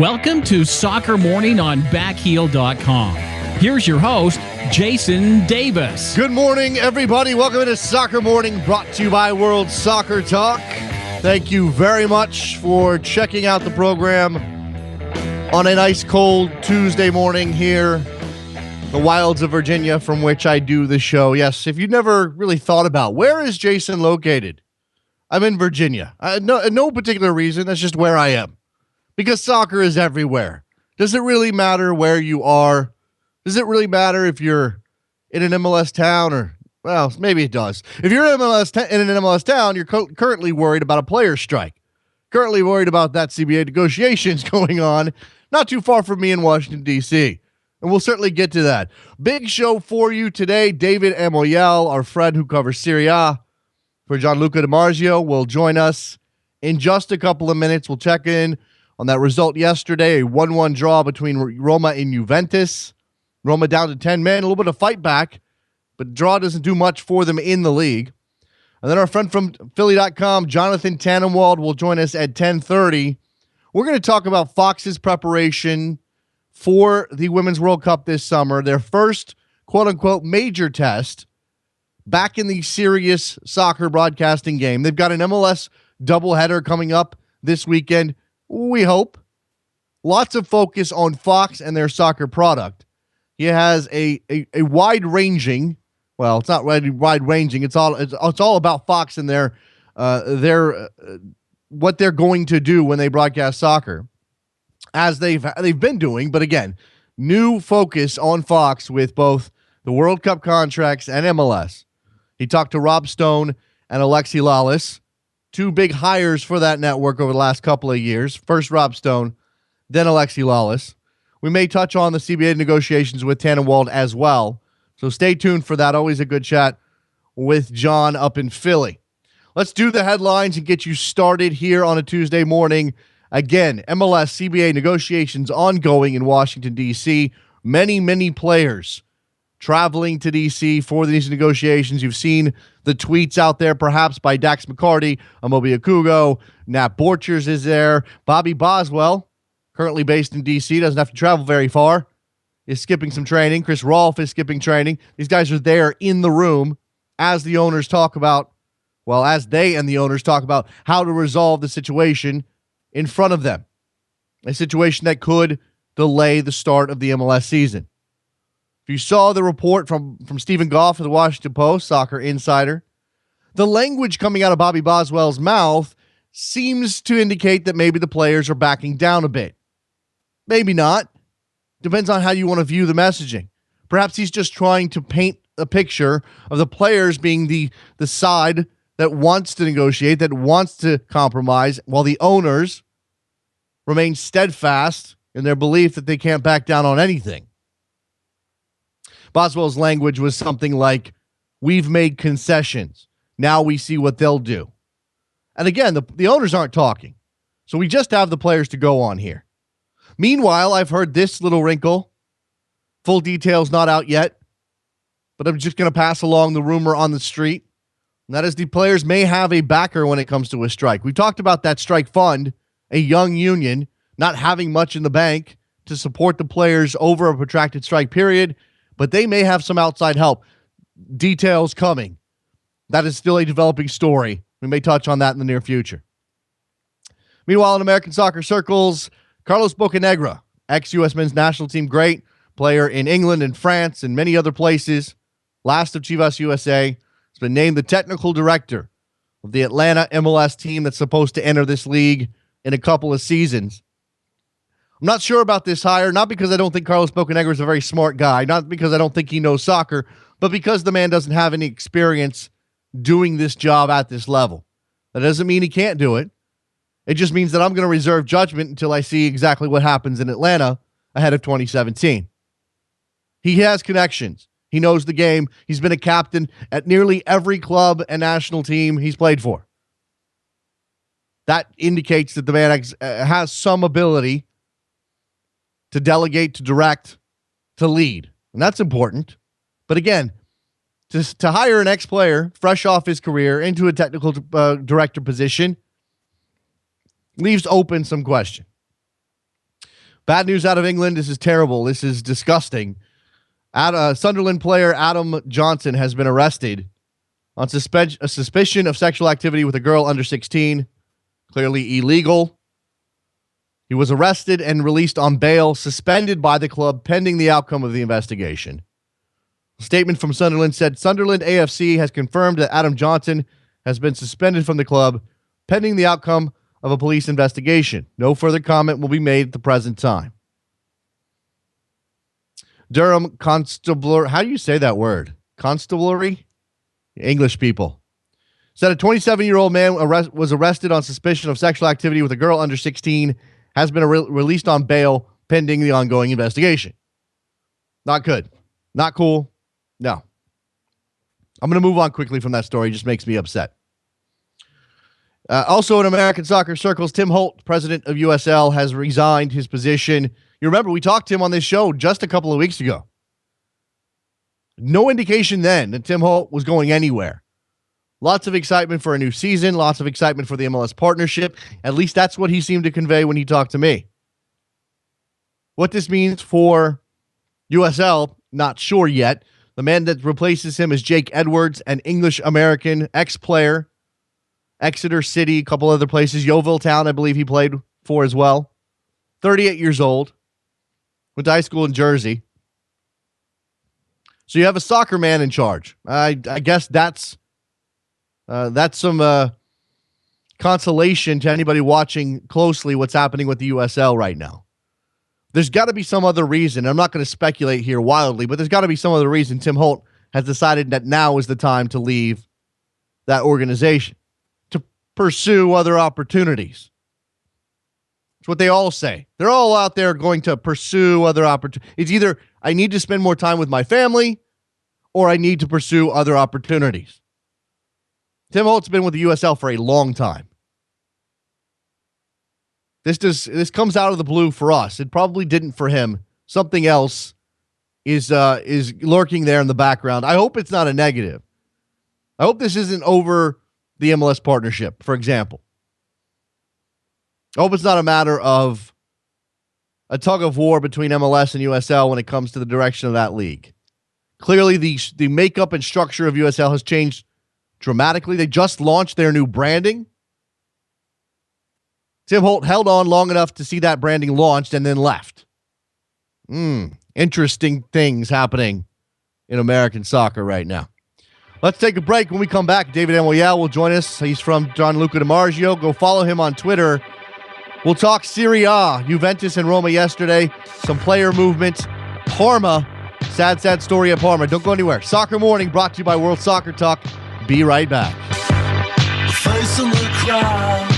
Welcome to Soccer Morning on Backheel.com. Here's your host, Jason Davis. Good morning, everybody. Welcome to Soccer Morning, brought to you by World Soccer Talk. Thank you very much for checking out the program on a nice cold Tuesday morning here, the wilds of Virginia, from which I do the show. Yes, if you never really thought about where is Jason located, I'm in Virginia. No particular reason. That's just where I am. Because soccer is everywhere. Does it really matter where you are? Does it really matter if you're in an MLS town or, well, maybe it does. If you're in an MLS town, you're currently worried about a player strike. Currently worried about that CBA negotiations going on not too far from me in Washington, D.C. And we'll certainly get to that. Big show for you today. David Amoyal, our friend who covers Serie A for Gianluca Di Marzio, will join us in just a couple of minutes. We'll check in on that result yesterday, a 1-1 draw between Roma and Juventus. Roma down to 10 men, a little bit of fight back, but draw doesn't do much for them in the league. And then our friend from Philly.com, Jonathan Tannenwald, will join us at 10:30. We're going to talk about Fox's preparation for the Women's World Cup this summer, their first quote-unquote major test back in the serious soccer broadcasting game. They've got an MLS doubleheader coming up this weekend. We hope. Lots of focus on Fox and their soccer product. He has a wide-ranging, well, it's not wide-ranging. It's all about Fox and their what they're going to do when they broadcast soccer, as they've been doing. But again, new focus on Fox with both the World Cup contracts and MLS. He talked to Rob Stone and Alexi Lalas, two big hires for that network over the last couple of years. First Rob Stone, then Alexi Lalas. We may touch on the CBA negotiations with Tannenwald as well. So stay tuned for that. Always a good chat with John up in Philly. Let's do the headlines and get you started here on a Tuesday morning. Again, MLS CBA negotiations ongoing in Washington, D.C. Many players traveling to D.C. for these negotiations. You've seen the tweets out there, perhaps by Dax McCarty, Amobi Okugo, Nat Borchers is there. Bobby Boswell, currently based in D.C., doesn't have to travel very far, is skipping some training. Chris Rolfe is skipping training. These guys are there in the room as the owners talk about, well, as they and the owners talk about how to resolve the situation in front of them. A situation that could delay the start of the MLS season. If you saw the report from Stephen Goff of the Washington Post, Soccer Insider, the language coming out of Bobby Boswell's mouth seems to indicate that maybe the players are backing down a bit. Maybe not. Depends on how you want to view the messaging. Perhaps he's just trying to paint a picture of the players being the side that wants to negotiate, that wants to compromise, while the owners remain steadfast in their belief that they can't back down on anything. Boswell's language was something like, we've made concessions. Now we see what they'll do. And again, the owners aren't talking. So we just have the players to go on here. Meanwhile, I've heard this little wrinkle. Full details not out yet. But I'm just going to pass along the rumor on the street. And that is the players may have a backer when it comes to a strike. We talked about that strike fund, a young union, not having much in the bank to support the players over a protracted strike period. But they may have some outside help. Details coming. That is still a developing story. We may touch on that in the near future. Meanwhile, in American soccer circles, Carlos Bocanegra, ex-U.S. men's national team great, player in England and France and many other places, last of Chivas USA, has been named the technical director of the Atlanta MLS team that's supposed to enter this league in a couple of seasons. I'm not sure about this hire, not because I don't think Carlos Bocanegra is a very smart guy, not because I don't think he knows soccer, but because the man doesn't have any experience doing this job at this level. That doesn't mean he can't do it. It just means that I'm going to reserve judgment until I see exactly what happens in Atlanta ahead of 2017. He has connections. He knows the game. He's been a captain at nearly every club and national team he's played for. That indicates that the man has some ability to delegate, to direct, to lead. And that's important. But again, to hire an ex-player fresh off his career into a technical director position leaves open some question. Bad news out of England. This is terrible. This is disgusting. Sunderland player Adam Johnson has been arrested on a suspicion of sexual activity with a girl under 16. Clearly illegal. He was arrested and released on bail, suspended by the club pending the outcome of the investigation. A statement from Sunderland said Sunderland AFC has confirmed that Adam Johnson has been suspended from the club pending the outcome of a police investigation. No further comment will be made at the present time. Durham Constabulary, how do you say that word? Constabulary? English people. Said a 27-year-old man was arrested on suspicion of sexual activity with a girl under 16, has been released on bail pending the ongoing investigation. Not good. Not cool. No. I'm going to move on quickly from that story. It just makes me upset. Also in American soccer circles, Tim Holt, president of USL, has resigned his position. You remember, we talked to him on this show just a couple of weeks ago. No indication then that Tim Holt was going anywhere. Lots of excitement for a new season, lots of excitement for the MLS partnership. At least that's what he seemed to convey when he talked to me. What this means for USL, not sure yet. The man that replaces him is Jake Edwards, an English-American ex-player. Exeter City, a couple other places. Yeovil Town, I believe he played for as well. 38 years old. Went to high school in Jersey. So you have a soccer man in charge. I guess that's some consolation to anybody watching closely what's happening with the USL right now. There's got to be some other reason. I'm not going to speculate here wildly, but there's got to be some other reason Tim Holt has decided that now is the time to leave that organization, to pursue other opportunities. It's what they all say. They're all out there going to pursue other opportunities. It's either I need to spend more time with my family or I need to pursue other opportunities. Tim Holt's been with the USL for a long time. This comes out of the blue for us. It probably didn't for him. Something else is lurking there in the background. I hope it's not a negative. I hope this isn't over the MLS partnership, for example. I hope it's not a matter of a tug of war between MLS and USL when it comes to the direction of that league. Clearly, the makeup and structure of USL has changed dramatically. They just launched their new branding. Tim Holt held on long enough to see that branding launched and then left. Interesting things happening in American soccer right now. Let's take a break. When we come back, David Amoyal will join us. He's from Gianluca DiMarzio. Go follow him on Twitter. We'll talk Serie A, Juventus and Roma yesterday, some player movement, Parma, sad story at Parma. Don't go anywhere. Soccer Morning brought to you by World Soccer Talk. Be right back. Face in the crowd,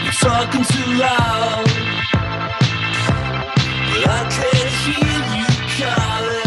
you're talking too loud, but I can't hear you calling.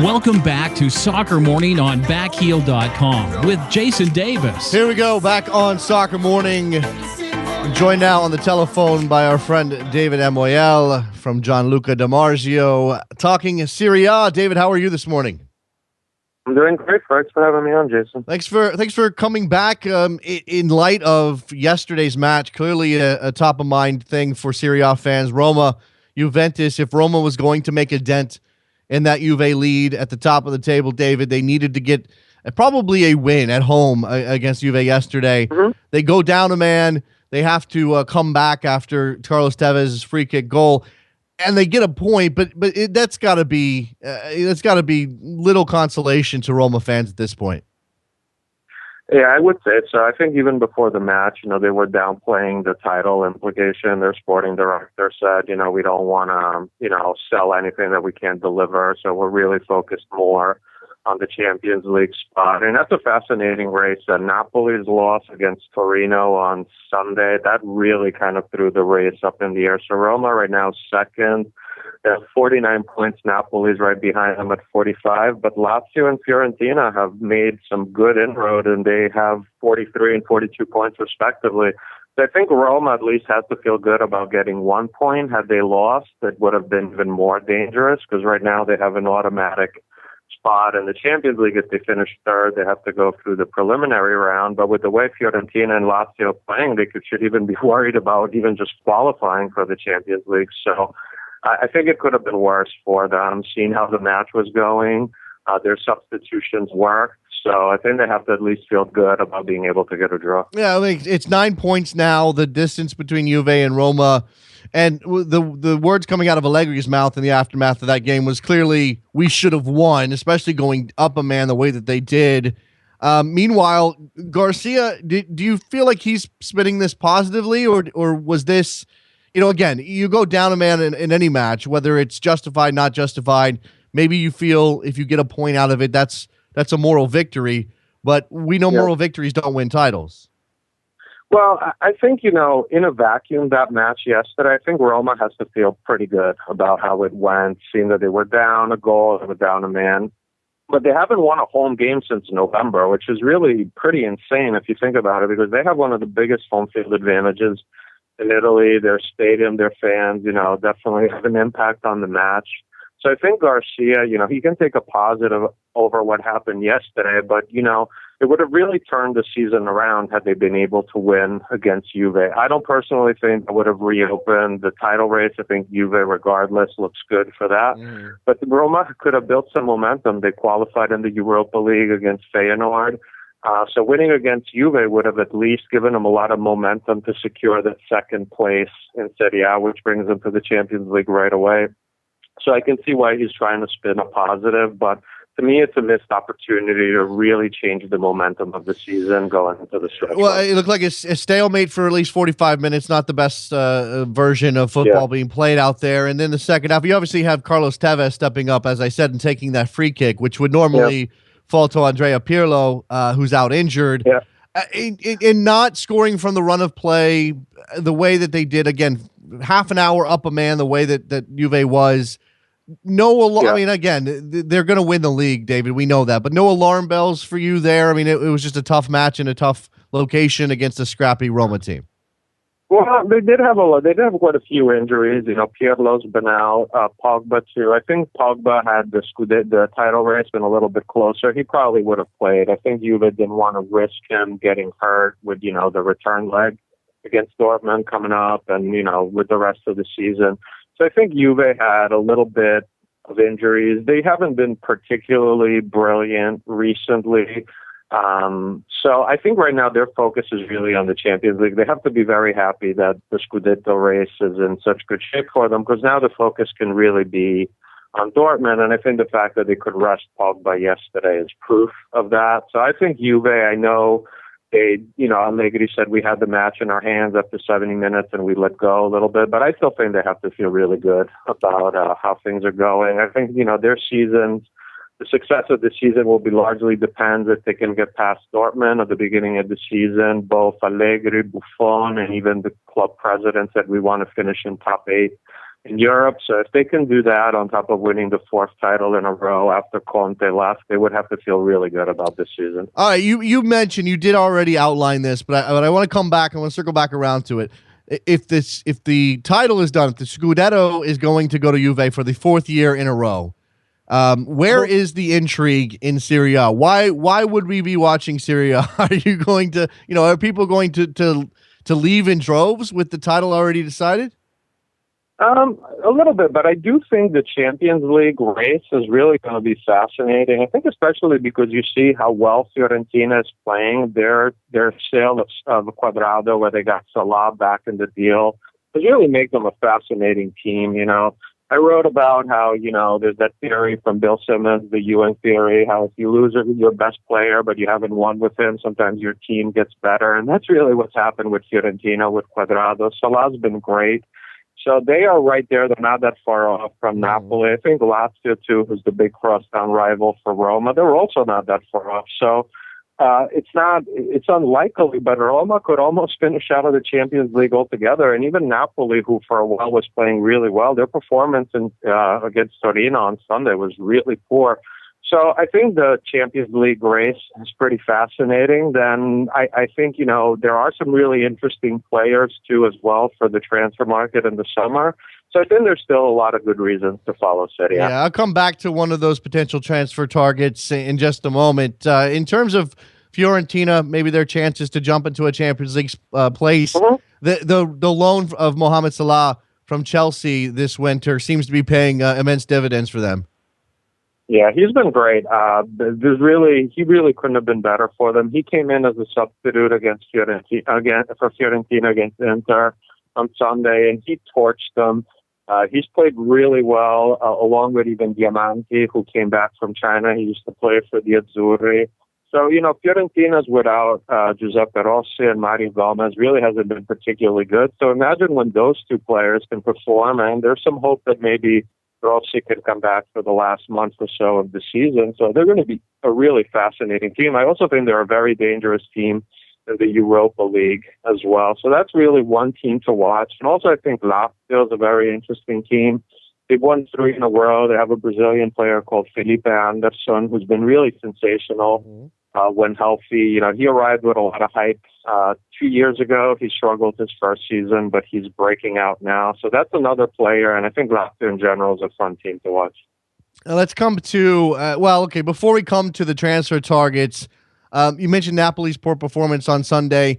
Welcome back to Soccer Morning on backheel.com with Jason Davis. Here we go, back on Soccer Morning. I'm joined now on the telephone by our friend David Amoyal from Gianluca D'Amarzio, talking Serie A. David, how are you this morning? I'm doing great. Thanks for having me on, Jason. Thanks for coming back. In light of yesterday's match, clearly a top of mind thing for Serie A fans. Roma, Juventus. If Roma was going to make a dent in that Juve lead at the top of the table, David, they needed to get probably a win at home against Juve yesterday. Mm-hmm. They go down a man. They have to come back after Carlos Tevez' free kick goal, and they get a point. But that's got to be little consolation to Roma fans at this point. Yeah, I would say so. I think even before the match, they were downplaying the title implication. Their sporting director said, we don't want to, sell anything that we can't deliver. So we're really focused more on the Champions League spot. And that's a fascinating race. Napoli's loss against Torino on Sunday, that really kind of threw the race up in the air. So Roma right now second. They have 49 points. Napoli's right behind them at 45. But Lazio and Fiorentina have made some good inroad, and they have 43 and 42 points respectively. So I think Roma at least has to feel good about getting 1 point. Had they lost, it would have been even more dangerous, because right now they have an automatic spot in the Champions League. If they finish third, they have to go through the preliminary round. But with the way Fiorentina and Lazio playing, they should even be worried about even just qualifying for the Champions League. So I think it could have been worse for them, seeing how the match was going. Their substitutions worked. So I think they have to at least feel good about being able to get a draw. Yeah, I mean, it's 9 points now, the distance between Juve and Roma. And the words coming out of Allegri's mouth in the aftermath of that game was clearly, we should have won, especially going up a man the way that they did. Meanwhile, Garcia, do you feel like he's spinning this positively, or was this, again, you go down a man in any match, whether it's justified, not justified, maybe you feel if you get a point out of it, that's a moral victory, but we know moral victories don't win titles. Well, I think, in a vacuum, that match yesterday, I think Roma has to feel pretty good about how it went, seeing that they were down a goal, they were down a man. But they haven't won a home game since November, which is really pretty insane if you think about it, because they have one of the biggest home field advantages in Italy. Their stadium, their fans, definitely have an impact on the match. So I think Garcia, he can take a positive over what happened yesterday, but, it would have really turned the season around had they been able to win against Juve. I don't personally think that would have reopened the title race. I think Juve, regardless, looks good for that. But Roma could have built some momentum. They qualified in the Europa League against Feyenoord. So winning against Juve would have at least given them a lot of momentum to secure that second place in Serie A, which brings them to the Champions League right away. So I can see why he's trying to spin a positive, but to me, it's a missed opportunity to really change the momentum of the season going into the stretch. Well, it looked like a stalemate for at least 45 minutes, not the best version of football being played out there. And then the second half, you obviously have Carlos Tevez stepping up, as I said, and taking that free kick, which would normally fall to Andrea Pirlo, who's out injured. In not scoring from the run of play the way that they did, again, half an hour up a man, the way that Juve was. I mean, again, they're going to win the league, David. We know that, but no alarm bells for you there. I mean, it was just a tough match in a tough location against a scrappy Roma team. Well, they did have quite a few injuries. Pirlo's been out, Pogba too. I think Pogba had the title race been a little bit closer, he probably would have played. I think Juve didn't want to risk him getting hurt with the return leg against Dortmund coming up, and with the rest of the season. So I think Juve had a little bit of injuries. They haven't been particularly brilliant recently. So I think right now their focus is really on the Champions League. They have to be very happy that the Scudetto race is in such good shape for them, because now the focus can really be on Dortmund. And I think the fact that they could rest Pogba yesterday is proof of that. So I think Juve, I know Allegri said we had the match in our hands after 70 minutes and we let go a little bit, but I still think they have to feel really good about how things are going. I think, their seasons, the success of the season will be largely depends if they can get past Dortmund at the beginning of the season. Both Allegri, Buffon, and even the club president said we want to finish in top 8 in Europe. So if they can do that on top of winning the fourth title in a row after Conte left, they would have to feel really good about this season. All right, you mentioned, you did already outline this, but I want to come back. I want to circle back around to it. If the title is done, if the Scudetto is going to go to Juve for the fourth year in a row, where is the intrigue in Serie A? Why would we be watching Serie A? Are you going to, are people going to leave in droves with the title already decided? A little bit, but I do think the Champions League race is really going to be fascinating. I think especially because you see how well Fiorentina is playing. Their sale of Quadrado, where they got Salah back in the deal, has really made them a fascinating team. I wrote about how, there's that theory from Bill Simmons, the UN theory, how if you lose your best player, but you haven't won with him, sometimes your team gets better. And that's really what's happened with Fiorentina, with Quadrado. Salah's been great. So they are right there. They're not that far off from Napoli. I think Lazio, too, who's the big crosstown rival for Roma, they're also not that far off. So it's unlikely, but Roma could almost finish out of the Champions League altogether. And even Napoli, who for a while was playing really well, their performance against Torino on Sunday was really poor. So I think the Champions League race is pretty fascinating. Then I think, there are some really interesting players, too, as well for the transfer market in the summer. So I think there's still a lot of good reasons to follow Serie A. Yeah, I'll come back to one of those potential transfer targets in just a moment. In terms of Fiorentina, maybe their chances to jump into a Champions League place, the loan of Mohamed Salah from Chelsea this winter seems to be paying immense dividends for them. Yeah, he's been great. He really couldn't have been better for them. He came in as a substitute against Fiorentina against Inter on Sunday, and he torched them. He's played really well, along with even Diamanti, who came back from China. He used to play for the Azzurri. So, Fiorentina's without Giuseppe Rossi and Mario Gomez really hasn't been particularly good. So imagine when those two players can perform, and there's some hope that maybe Rossi could come back for the last month or so of the season. So they're going to be a really fascinating team. I also think they're a very dangerous team in the Europa League as well. So that's really one team to watch. And also I think Lazio is a very interesting team. They've won 3 in a row. They have a Brazilian player called Felipe Anderson, who's been really sensational when healthy. He arrived with a lot of hype 2 years ago. He struggled his first season, but he's breaking out now. So that's another player, and I think Lazio in general is a fun team to watch. Let's come to, before we come to the transfer targets, you mentioned Napoli's poor performance on Sunday.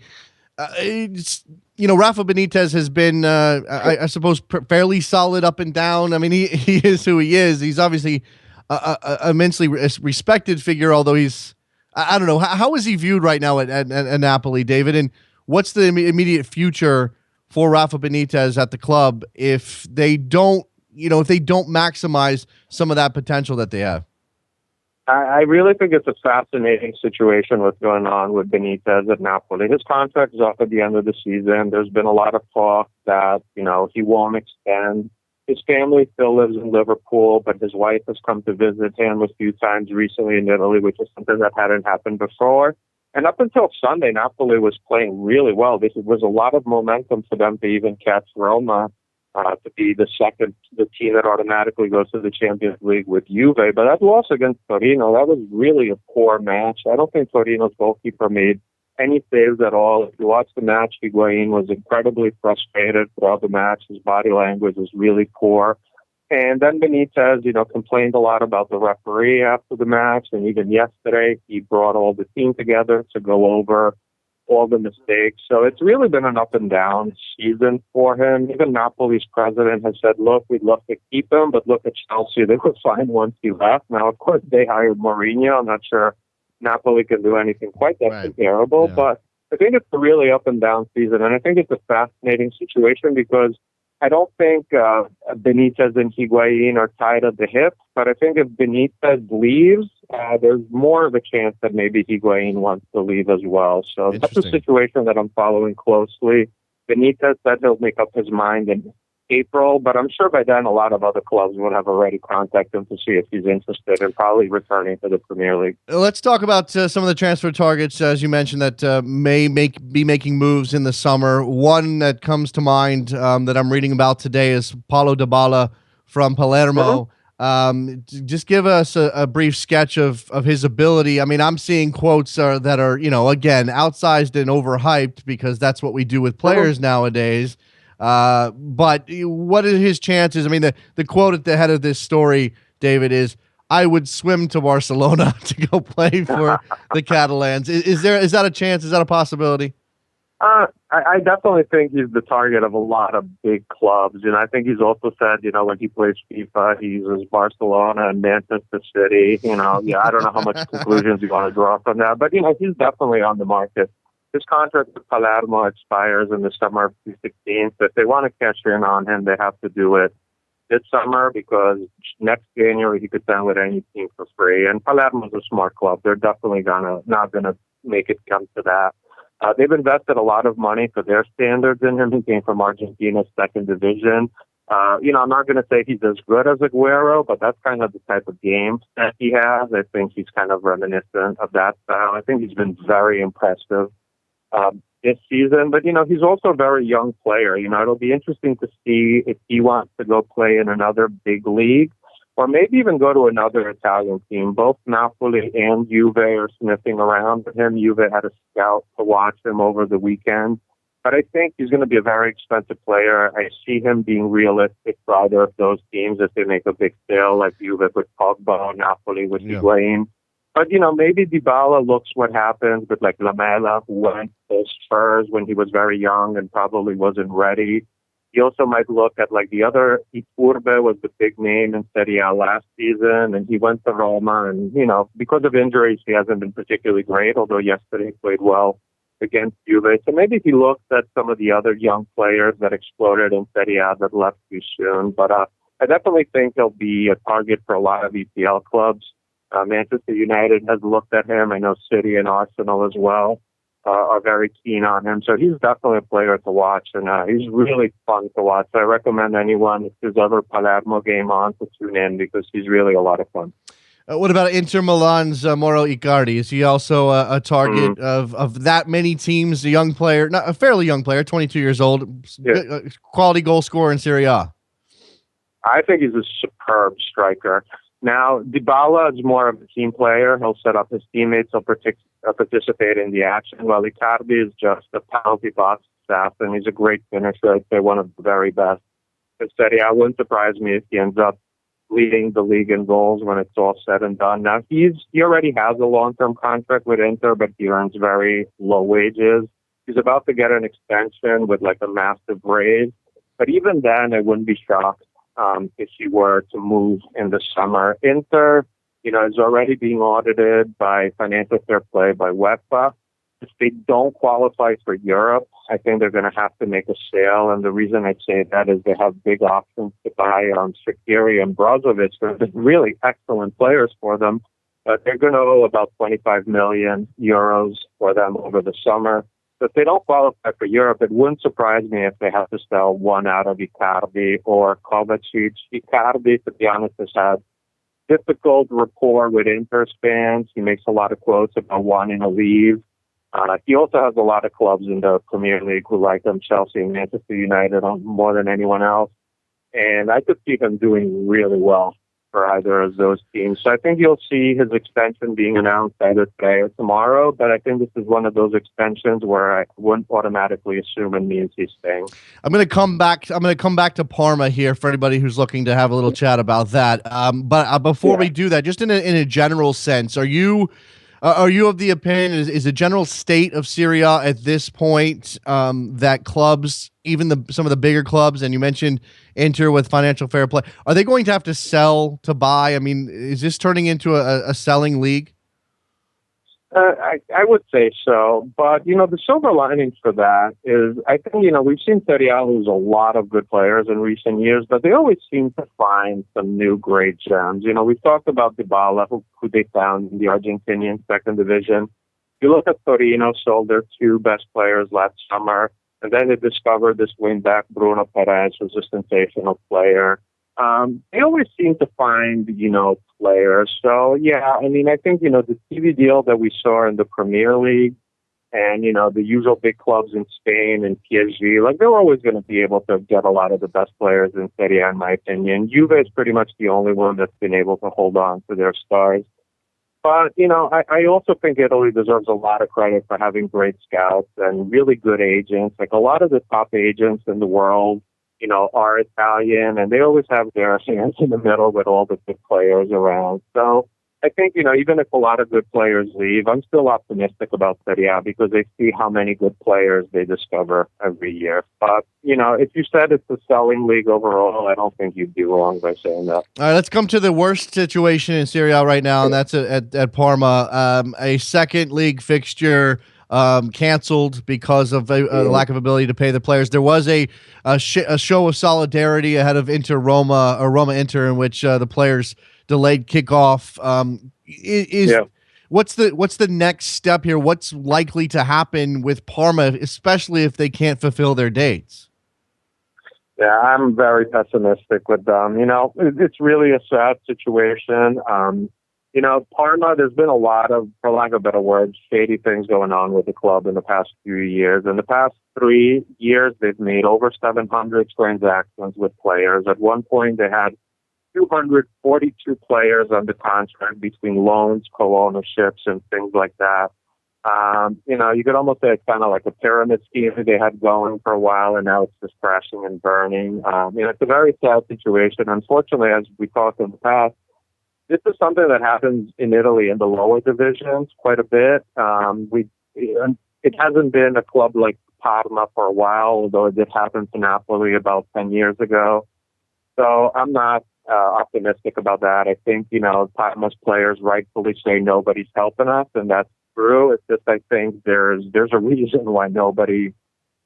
Rafa Benitez has been, I suppose, fairly solid up and down. I mean, he is who he is. He's obviously a immensely respected figure, although he's, I don't know, how is he viewed right now at Napoli, David? And what's the immediate future for Rafa Benitez at the club if they don't maximize some of that potential that they have? I really think it's a fascinating situation what's going on with Benitez at Napoli. His contract is up at the end of the season. There's been a lot of talk that, he won't extend. His family still lives in Liverpool, but his wife has come to visit him a few times recently in Italy, which is something that hadn't happened before. And up until Sunday, Napoli was playing really well. There was a lot of momentum for them to even catch Roma, to be the team that automatically goes to the Champions League with Juve. But that loss against Torino, that was really a poor match. I don't think Torino's goalkeeper made any saves at all. If you watch the match, Higuain was incredibly frustrated throughout the match. His body language was really poor. And then Benitez, complained a lot about the referee after the match. And even yesterday, he brought all the team together to go over all the mistakes. So it's really been an up and down season for him. Even Napoli's president has said, look, we'd love to keep him, but look at Chelsea. They were fine once he left. Now, of course, they hired Mourinho. I'm not sure Napoli can do anything quite that comparable, but I think it's a really up and down season. And I think it's a fascinating situation because I don't think Benitez and Higuain are tied at the hip, but I think if Benitez leaves, there's more of a chance that maybe Higuain wants to leave as well. So that's a situation that I'm following closely. Benitez said he'll make up his mind in April, but I'm sure by then a lot of other clubs would have already contacted him to see if he's interested in probably returning to the Premier League. Let's talk about some of the transfer targets, as you mentioned, that be making moves in the summer. One that comes to mind that I'm reading about today is Paulo Dybala from Palermo. Just give us a brief sketch of his ability. I mean, I'm seeing quotes that are, again, outsized and overhyped because that's what we do with players nowadays. But what are his chances? I mean, the quote at the head of this story, David, is, "I would swim to Barcelona to go play for the Catalans." Is that a chance? Is that a possibility? I definitely think he's the target of a lot of big clubs. I think he's also said, when he plays FIFA, he uses Barcelona and Manchester City. I don't know how much conclusions you want to draw from that, but, he's definitely on the market. His contract with Palermo expires in the summer of 2016, so if they want to cash in on him, they have to do it this summer because next January he could sign with any team for free. And Palermo's a smart club. They're definitely not gonna make it come to that. They've invested a lot of money for their standards in him. He came from Argentina's second division. I'm not going to say he's as good as Aguero, but that's kind of the type of game that he has. I think he's kind of reminiscent of that style. I think he's been very impressive this season, but he's also a very young player. It'll be interesting to see if he wants to go play in another big league or maybe even go to another Italian team. Both Napoli and Juve are sniffing around with him. Juve had a scout to watch him over the weekend, but I think he's going to be a very expensive player. I see him being realistic for either of those teams if they make a big sale, like Juve with Pogba, Napoli with Higuain. But, maybe Dybala looks what happens with like Lamela, who went to Spurs when he was very young and probably wasn't ready. He also might look at like the other, Iturbe was the big name in Serie A last season, and he went to Roma. And, because of injuries, he hasn't been particularly great, although yesterday he played well against Juve. So maybe he looks at some of the other young players that exploded in Serie A that left too soon. But I definitely think he'll be a target for a lot of EPL clubs. Manchester United has looked at him. I know City and Arsenal as well are very keen on him. So he's definitely a player to watch, and he's really fun to watch. So I recommend anyone, if there's ever a Palermo game on, to tune in because he's really a lot of fun. What about Inter Milan's Mauro Icardi? Is he also a target of that many teams? A young player, not a fairly young player, 22 years old, quality goal scorer in Serie A. I think he's a superb striker. Now, Dybala is more of a team player. He'll set up his teammates. He'll participate in the action, while Icardi is just a penalty box assassin. He's a great finisher. I'd say one of the very best. Serie A wouldn't surprise me if he ends up leading the league in goals when it's all said and done. Now, he already has a long-term contract with Inter, but he earns very low wages. He's about to get an extension with like a massive raise. But even then, I wouldn't be shocked if he were to move in the summer. Inter, is already being audited by Financial Fair Play, by UEFA. If they don't qualify for Europe, I think they're going to have to make a sale. And the reason I say that is they have big options to buy Shaqiri and Brozovic. They're really excellent players for them, but they're going to owe about 25 million euros for them over the summer. So if they don't qualify for Europe, it wouldn't surprise me if they have to sell one out of Icardi or Kovacic. Icardi, to be honest, has had difficult rapport with Inter fans. He makes a lot of quotes about wanting to leave. He also has a lot of clubs in the Premier League who like him, Chelsea and Manchester United more than anyone else. And I could see him doing really well for either of those teams. So I think you'll see his extension being announced either today or tomorrow, but I think this is one of those extensions where I wouldn't automatically assume it means he's staying. I'm going to come back to Parma here for anybody who's looking to have a little chat about that. But before we do that, just in a general sense, are you of the opinion, is the general state of Serie A at this point that clubs, even some of the bigger clubs, and you mentioned Inter with Financial Fair Play, are they going to have to sell to buy? I mean, is this turning into a selling league? I would say so. But, the silver linings for that is I think, we've seen Serie A lose a lot of good players in recent years, but they always seem to find some new great gems. We've talked about Dybala, who they found in the Argentinian second division. You look at Torino, sold their two best players last summer. And then they discovered this wing-back, Bruno Perez, who's a sensational player. They always seem to find, players. So, yeah, I mean, I think, the TV deal that we saw in the Premier League and, the usual big clubs in Spain and PSG, like, they're always going to be able to get a lot of the best players in Serie A, in my opinion. Juve is pretty much the only one that's been able to hold on to their stars. But, I also think Italy deserves a lot of credit for having great scouts and really good agents. Like, a lot of the top agents in the world, are Italian, and they always have their hands in the middle with all the good players around. So I think, even if a lot of good players leave, I'm still optimistic about Serie A because they see how many good players they discover every year. But, if you said it's a selling league overall, I don't think you'd be wrong by saying that. All right, let's come to the worst situation in Serie A right now, and that's at Parma. A second league fixture canceled because of a lack of ability to pay the players. There was a show of solidarity ahead of Inter Roma or Roma Inter in which the players delayed kickoff. What's the next step here? What's likely to happen with Parma, especially if they can't fulfill their dates? Yeah, I'm very pessimistic with them. It's really a sad situation. Parma, there's been a lot of, for lack of a better word, shady things going on with the club in the past few years. In the past 3 years, they've made over 700 transactions with players. At one point, they had 242 players under contract between loans, co-ownerships, and things like that. You could almost say it's kind of like a pyramid scheme that they had going for a while, and now it's just crashing and burning. It's a very sad situation. Unfortunately, as we talked in the past, this is something that happens in Italy in the lower divisions quite a bit. It hasn't been a club like Parma for a while, although it did happen to Napoli about 10 years ago. So I'm not optimistic about that. I think, Parma's players rightfully say nobody's helping us, and that's true. It's just I think there's a reason why nobody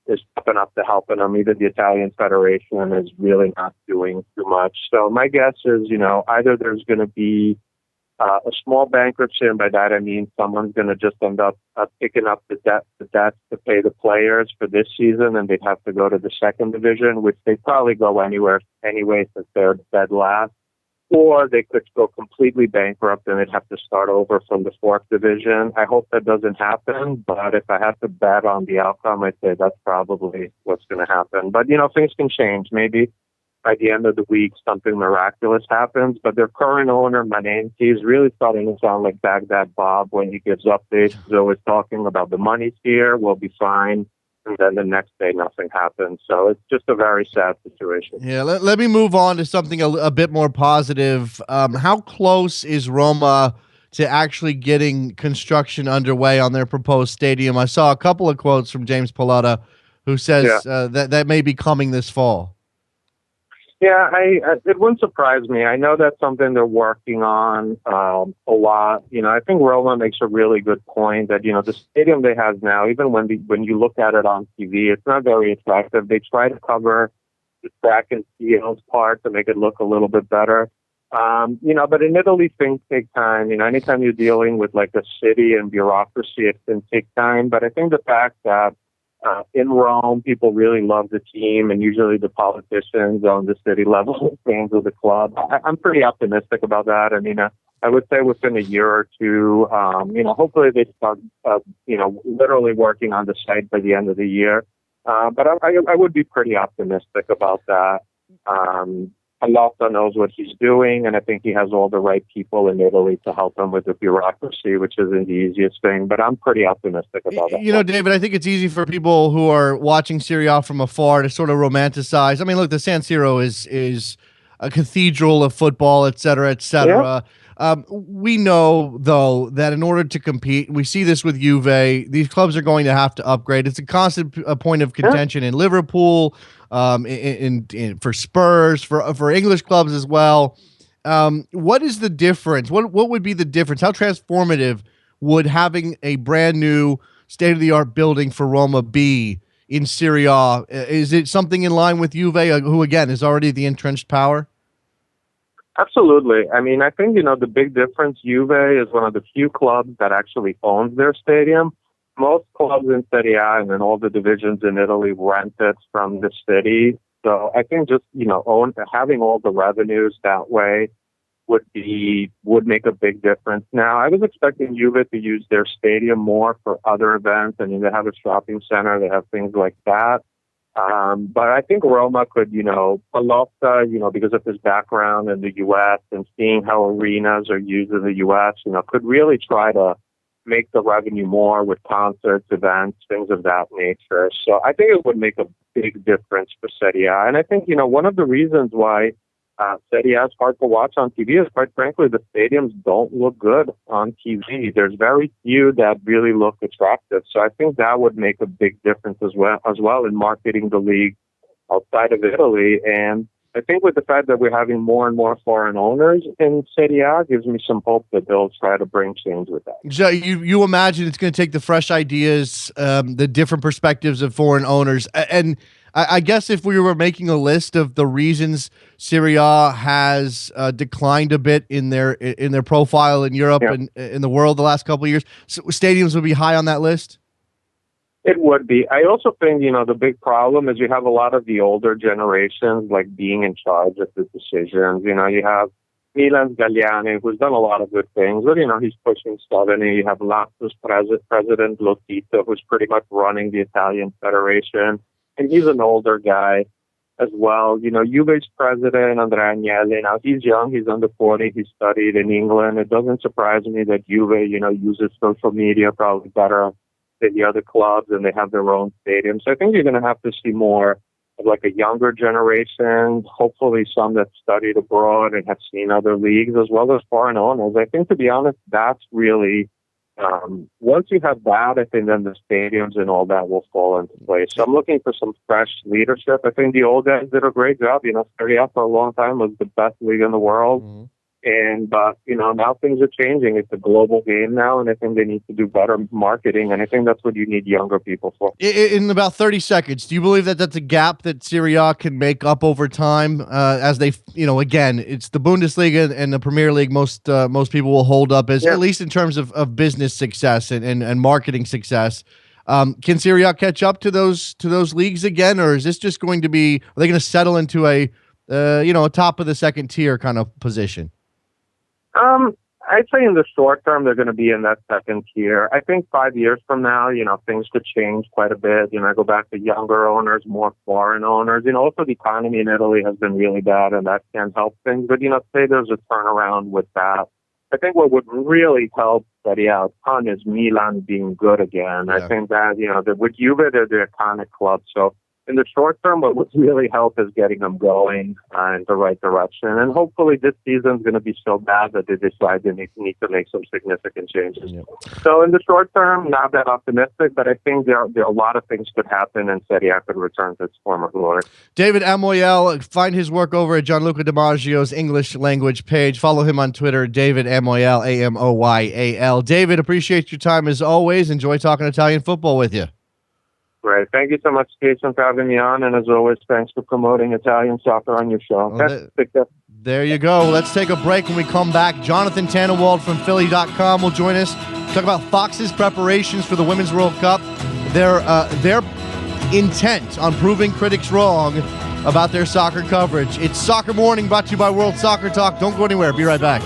is stepping up to helping them. Even the Italian Federation is really not doing too much. So my guess is, either there's going to be a small bankruptcy, and by that I mean someone's going to just end up picking up the debts to pay the players for this season, and they'd have to go to the second division, which they'd probably go anyway since they're dead last. Or they could go completely bankrupt and they'd have to start over from the fourth division. I hope that doesn't happen, but if I had to bet on the outcome, I'd say that's probably what's going to happen. But, things can change. Maybe by the end of the week, something miraculous happens. But their current owner, Manenti, is really starting to sound like Baghdad Bob when he gives updates. He's always talking about the money's here, we'll be fine. And then the next day, nothing happens. So it's just a very sad situation. Yeah, let me move on to something a bit more positive. How close is Roma to actually getting construction underway on their proposed stadium? I saw a couple of quotes from James Pallotta, who says that may be coming this fall. Yeah, it wouldn't surprise me. I know that's something they're working on a lot. I think Roma makes a really good point that, the stadium they have now, even when you look at it on TV, it's not very attractive. They try to cover the track and field part to make it look a little bit better. But in Italy, things take time. Anytime you're dealing with like a city and bureaucracy, it can take time. But I think the fact that in Rome, people really love the team, and usually the politicians on the city level fans of the club. I'm pretty optimistic about that. I would say within a year or two, hopefully they start, literally working on the site by the end of the year. But I would be pretty optimistic about that. Pallotta knows what he's doing, and I think he has all the right people in Italy to help him with the bureaucracy, which isn't the easiest thing, but I'm pretty optimistic about that. David, I think it's easy for people who are watching Serie A from afar to sort of romanticize. Look, the San Siro is a cathedral of football, et cetera, et cetera. Yeah. We know, though, that in order to compete, we see this with Juve, these clubs are going to have to upgrade. It's a constant point of contention in Liverpool, for Spurs, for English clubs as well. What is the difference? What would be the difference? How transformative would having a brand new state-of-the-art building for Roma be in Serie A? Is it something in line with Juve, who, again, is already the entrenched power? Absolutely. I think, the big difference, Juve is one of the few clubs that actually owns their stadium. most clubs in Serie A and then all the divisions in Italy rent it from the city. So I think just, having all the revenues that way would make a big difference. Now, I was expecting Juve to use their stadium more for other events. I mean, they have a shopping center, they have things like that. But I think Roma could, Pallotta, because of his background in the U.S. and seeing how arenas are used in the U.S., could really try to make the revenue more with concerts, events, things of that nature. So I think it would make a big difference for Serie A. And I think, one of the reasons why Serie A is hard to watch on TV is, quite frankly, the stadiums don't look good on TV. There's very few that really look attractive. So I think that would make a big difference as well in marketing the league outside of Italy. And I think with the fact that we're having more and more foreign owners in Serie A gives me some hope that they'll try to bring change with that. So you imagine it's going to take the fresh ideas, the different perspectives of foreign owners, and I guess if we were making a list of the reasons Serie A has declined a bit in their profile in Europe and in the world the last couple of years, so stadiums would be high on that list. It would be. I also think, the big problem is you have a lot of the older generations like being in charge of the decisions. You have Milan Galliani, who's done a lot of good things, but, he's pushing stuff. And you have Lazio's president Lotito, who's pretty much running the Italian Federation. And he's an older guy as well. Juve's president, Andrea Agnelli, now he's young, he's under 40, he studied in England. It doesn't surprise me that Juve, uses social media probably better than the other clubs, and they have their own stadium. So I think you're going to have to see more of like a younger generation, hopefully some that studied abroad and have seen other leagues, as well as foreign owners. I think, to be honest, that's really, once you have that, I think then the stadiums and all that will fall into place. So I'm looking for some fresh leadership. I think the old guys did a great job. Serie A for a long time was the best league in the world. Mm-hmm. But now things are changing. It's a global game now, and I think they need to do better marketing, and I think that's what you need younger people for. In about 30 seconds, do you believe that that's a gap that Serie A can make up over time as they, again, it's the Bundesliga and the Premier League most people will hold up as, at least in terms of business success and marketing success. Can Serie A catch up to those leagues again, or is this just going to be, are they going to settle into a top of the second tier kind of position? I'd say in the short term, they're going to be in that second tier. I think 5 years from now, things could change quite a bit. I go back to younger owners, more foreign owners. Also the economy in Italy has been really bad, and that can help things. But, say there's a turnaround with that. I think what would really help Serie A a ton is Milan being good again. Yeah. I think that, with Juve, they're the iconic club. So in the short term, what would really help is getting them going in the right direction. And hopefully this season's going to be so bad that they decide they need to make some significant changes. Yep. So in the short term, not that optimistic, but I think there are a lot of things could happen and Serie A could return to its former glory. David Amoyal, find his work over at Gianluca DiMaggio's English language page. Follow him on Twitter, David Amoyal, Amoyal. David, appreciate your time as always. Enjoy talking Italian football with you. Great. Thank you so much, Jason, for having me on. And as always, thanks for promoting Italian soccer on your show. There you go. Let's take a break. When we come back, Jonathan Tannenwald from Philly.com will join us. Talk about Fox's preparations for the Women's World Cup, their intent on proving critics wrong about their soccer coverage. It's Soccer Morning, brought to you by World Soccer Talk. Don't go anywhere. Be right back.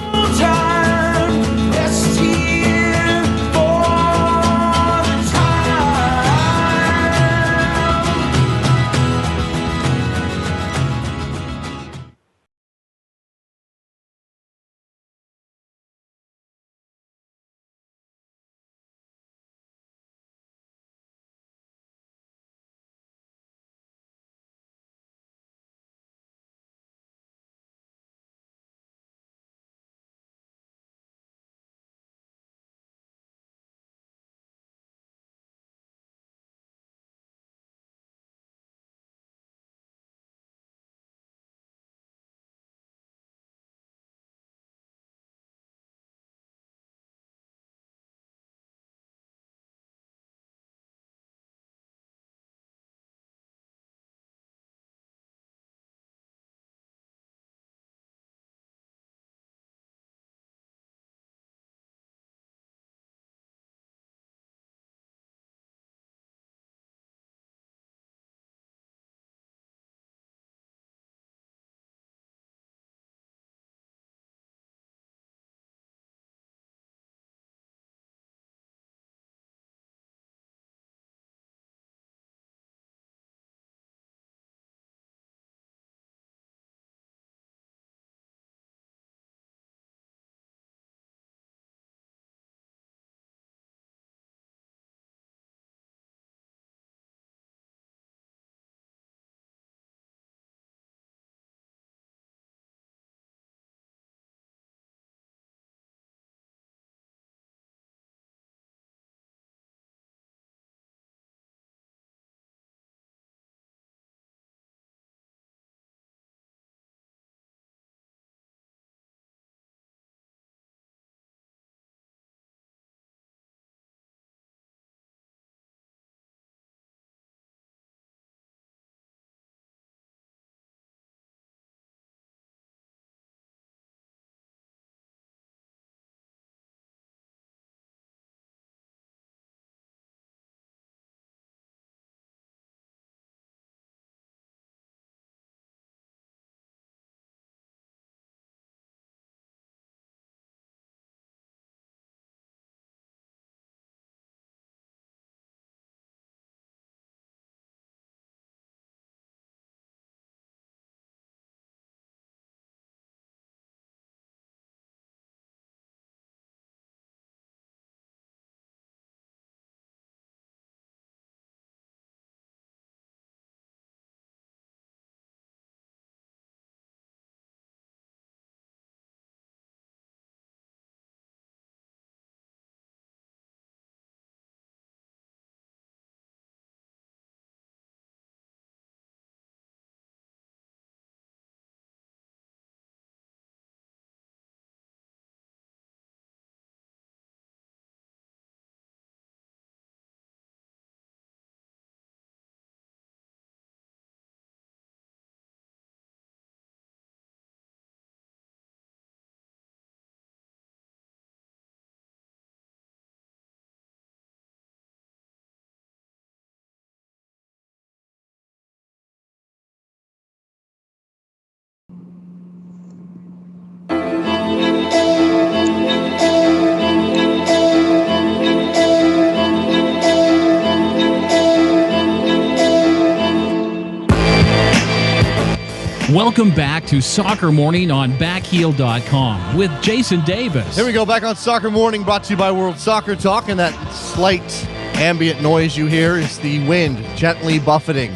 Welcome back to Soccer Morning on backheel.com with Jason Davis. Here we go, back on Soccer Morning, brought to you by World Soccer Talk, and that slight ambient noise you hear is the wind gently buffeting,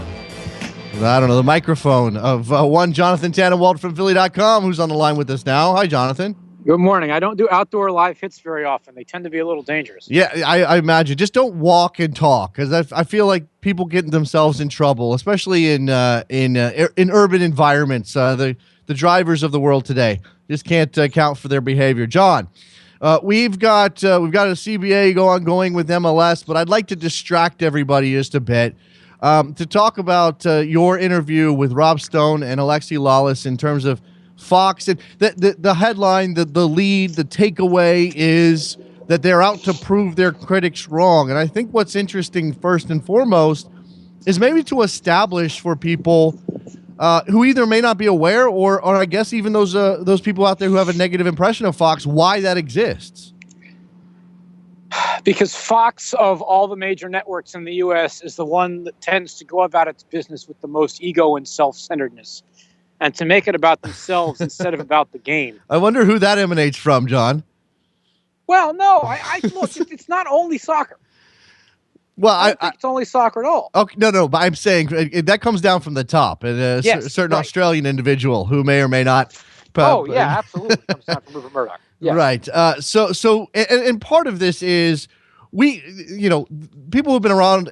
I don't know, the microphone of one Jonathan Tannenwald from Philly.com, who's on the line with us now. Hi, Jonathan. Good morning. I don't do outdoor live hits very often. They tend to be a little dangerous. Yeah, I imagine. Just don't walk and talk, because I feel like people get themselves in trouble, especially in urban environments. The drivers of the world today just can't account for their behavior. John, we've got a CBA going with MLS, but I'd like to distract everybody just a bit to talk about your interview with Rob Stone and Alexi Lawless in terms of Fox. And the headline, the lead, the takeaway is that they're out to prove their critics wrong. And I think what's interesting, first and foremost, is maybe to establish for people who either may not be aware or I guess even those people out there who have a negative impression of Fox, why that exists. Because Fox, of all the major networks in the U.S., is the one that tends to go about its business with the most ego and self-centeredness, and to make it about themselves instead of about the game. I wonder who that emanates from, John. Well, no, I look, it's not only soccer. Well, I don't think it's only soccer at all. Okay, no, but I'm saying that comes down from the top, and a certain right. Australian individual who may or may not. Yeah, absolutely. It comes down from Rupert Murdoch. Yes. Right. So part of this is people who've been around,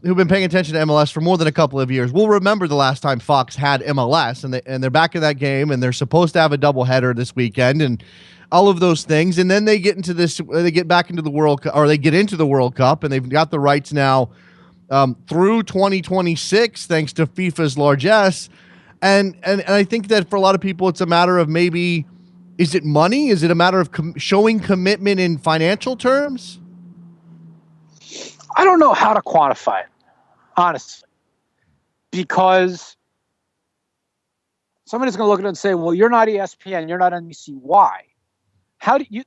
who've been paying attention to MLS for more than a couple of years will remember the last time Fox had MLS, and they're back in that game, and they're supposed to have a doubleheader this weekend, and all of those things, and then they get into this. They get back into the World Cup, or they get into the World Cup, and they've got the rights now through 2026, thanks to FIFA's largesse, and I think that for a lot of people, it's a matter of maybe. Is it money? Is it a matter of showing commitment in financial terms? I don't know how to quantify it, honestly, because somebody's going to look at it and say, well, you're not ESPN, you're not NBC. Why?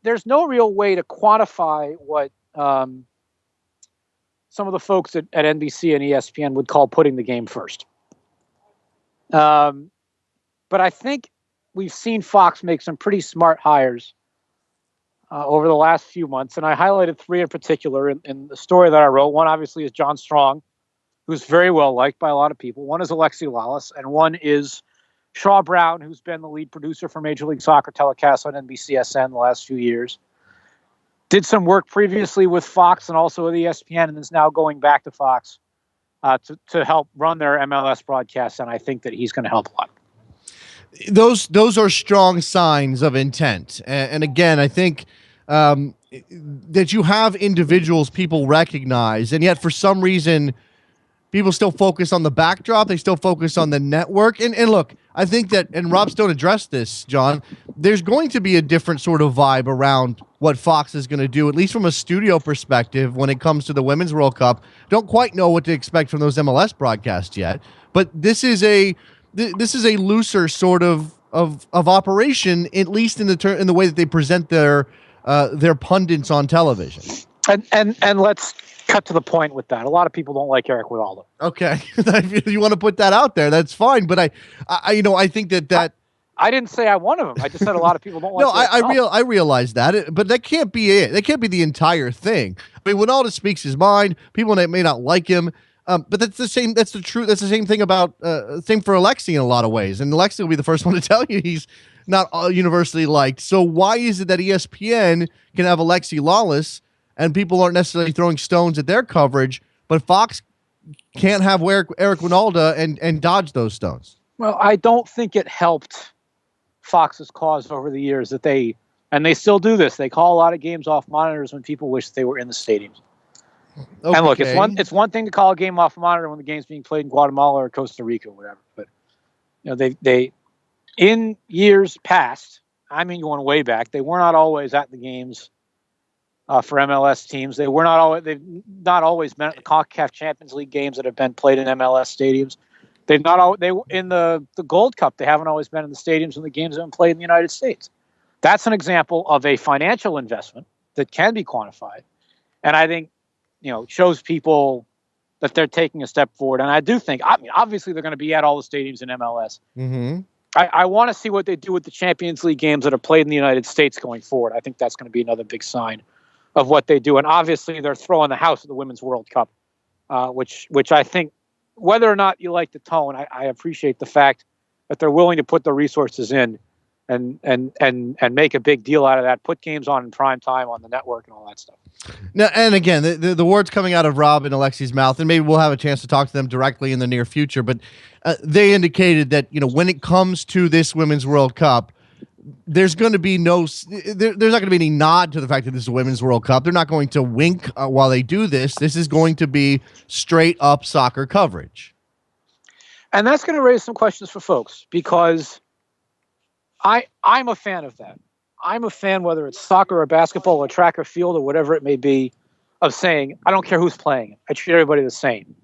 There's no real way to quantify what some of the folks at NBC and ESPN would call putting the game first. But I think we've seen Fox make some pretty smart hires over the last few months, and I highlighted three in particular in the story that I wrote. One, obviously, is John Strong, who's very well liked by a lot of people. One is Alexi Lawless, and one is Shaw Brown, who's been the lead producer for Major League Soccer telecasts on NBCSN the last few years. Did some work previously with Fox and also with ESPN, and is now going back to Fox to help run their MLS broadcasts, and I think that he's going to help a lot. Those are strong signs of intent. And again, I think that you have individuals people recognize, and yet for some reason, people still focus on the backdrop. They still focus on the network. And look, I think that, and Rob Stone addressed this, John, there's going to be a different sort of vibe around what Fox is going to do, at least from a studio perspective, when it comes to the Women's World Cup. Don't quite know what to expect from those MLS broadcasts yet, but this is a looser sort of operation, at least in the way that they present their pundits on television. And let's cut to the point with that. A lot of people don't like Eric Ronaldo. Okay, if you want to put that out there, that's fine. But I think that I didn't say I one of them. I just said a lot of people don't like. No, I realize that, but that can't be it. That can't be the entire thing. I mean, Ronaldo speaks his mind. People may not like him. But that's the same. That's the truth. That's the same thing about same for Alexi in a lot of ways. And Alexi will be the first one to tell you he's not universally liked. So why is it that ESPN can have Alexi Lawless and people aren't necessarily throwing stones at their coverage, but Fox can't have Eric Ronaldo and dodge those stones? Well, I don't think it helped Fox's cause over the years that they still do this. They call a lot of games off monitors when people wish they were in the stadiums. Okay. And look, it's one thing to call a game off a monitor when the game's being played in Guatemala or Costa Rica or whatever. But they in years past, I mean going way back, they were not always at the games for MLS teams. They've not always been at the CONCACAF Champions League games that have been played in MLS stadiums. They've not they in the Gold Cup. They haven't always been in the stadiums when the games have been played in the United States. That's an example of a financial investment that can be quantified, and I think shows people that they're taking a step forward. And I do think, obviously they're going to be at all the stadiums in MLS. Mm-hmm. I want to see what they do with the Champions League games that are played in the United States going forward. I think that's going to be another big sign of what they do. And obviously, they're throwing the house at the Women's World Cup, which I think, whether or not you like the tone, I appreciate the fact that they're willing to put the resources in and make a big deal out of that. Put games on in prime time on the network and all that stuff. Now, and again, the words coming out of Rob and Alexi's mouth, and maybe we'll have a chance to talk to them directly in the near future, but they indicated that, when it comes to this Women's World Cup, there's going to be there's not going to be any nod to the fact that this is a Women's World Cup. They're not going to wink while they do this. This is going to be straight up soccer coverage. And that's going to raise some questions for folks, because I'm a fan of that. I'm a fan, whether it's soccer or basketball or track or field or whatever it may be, of saying, I don't care who's playing it. I treat everybody the same,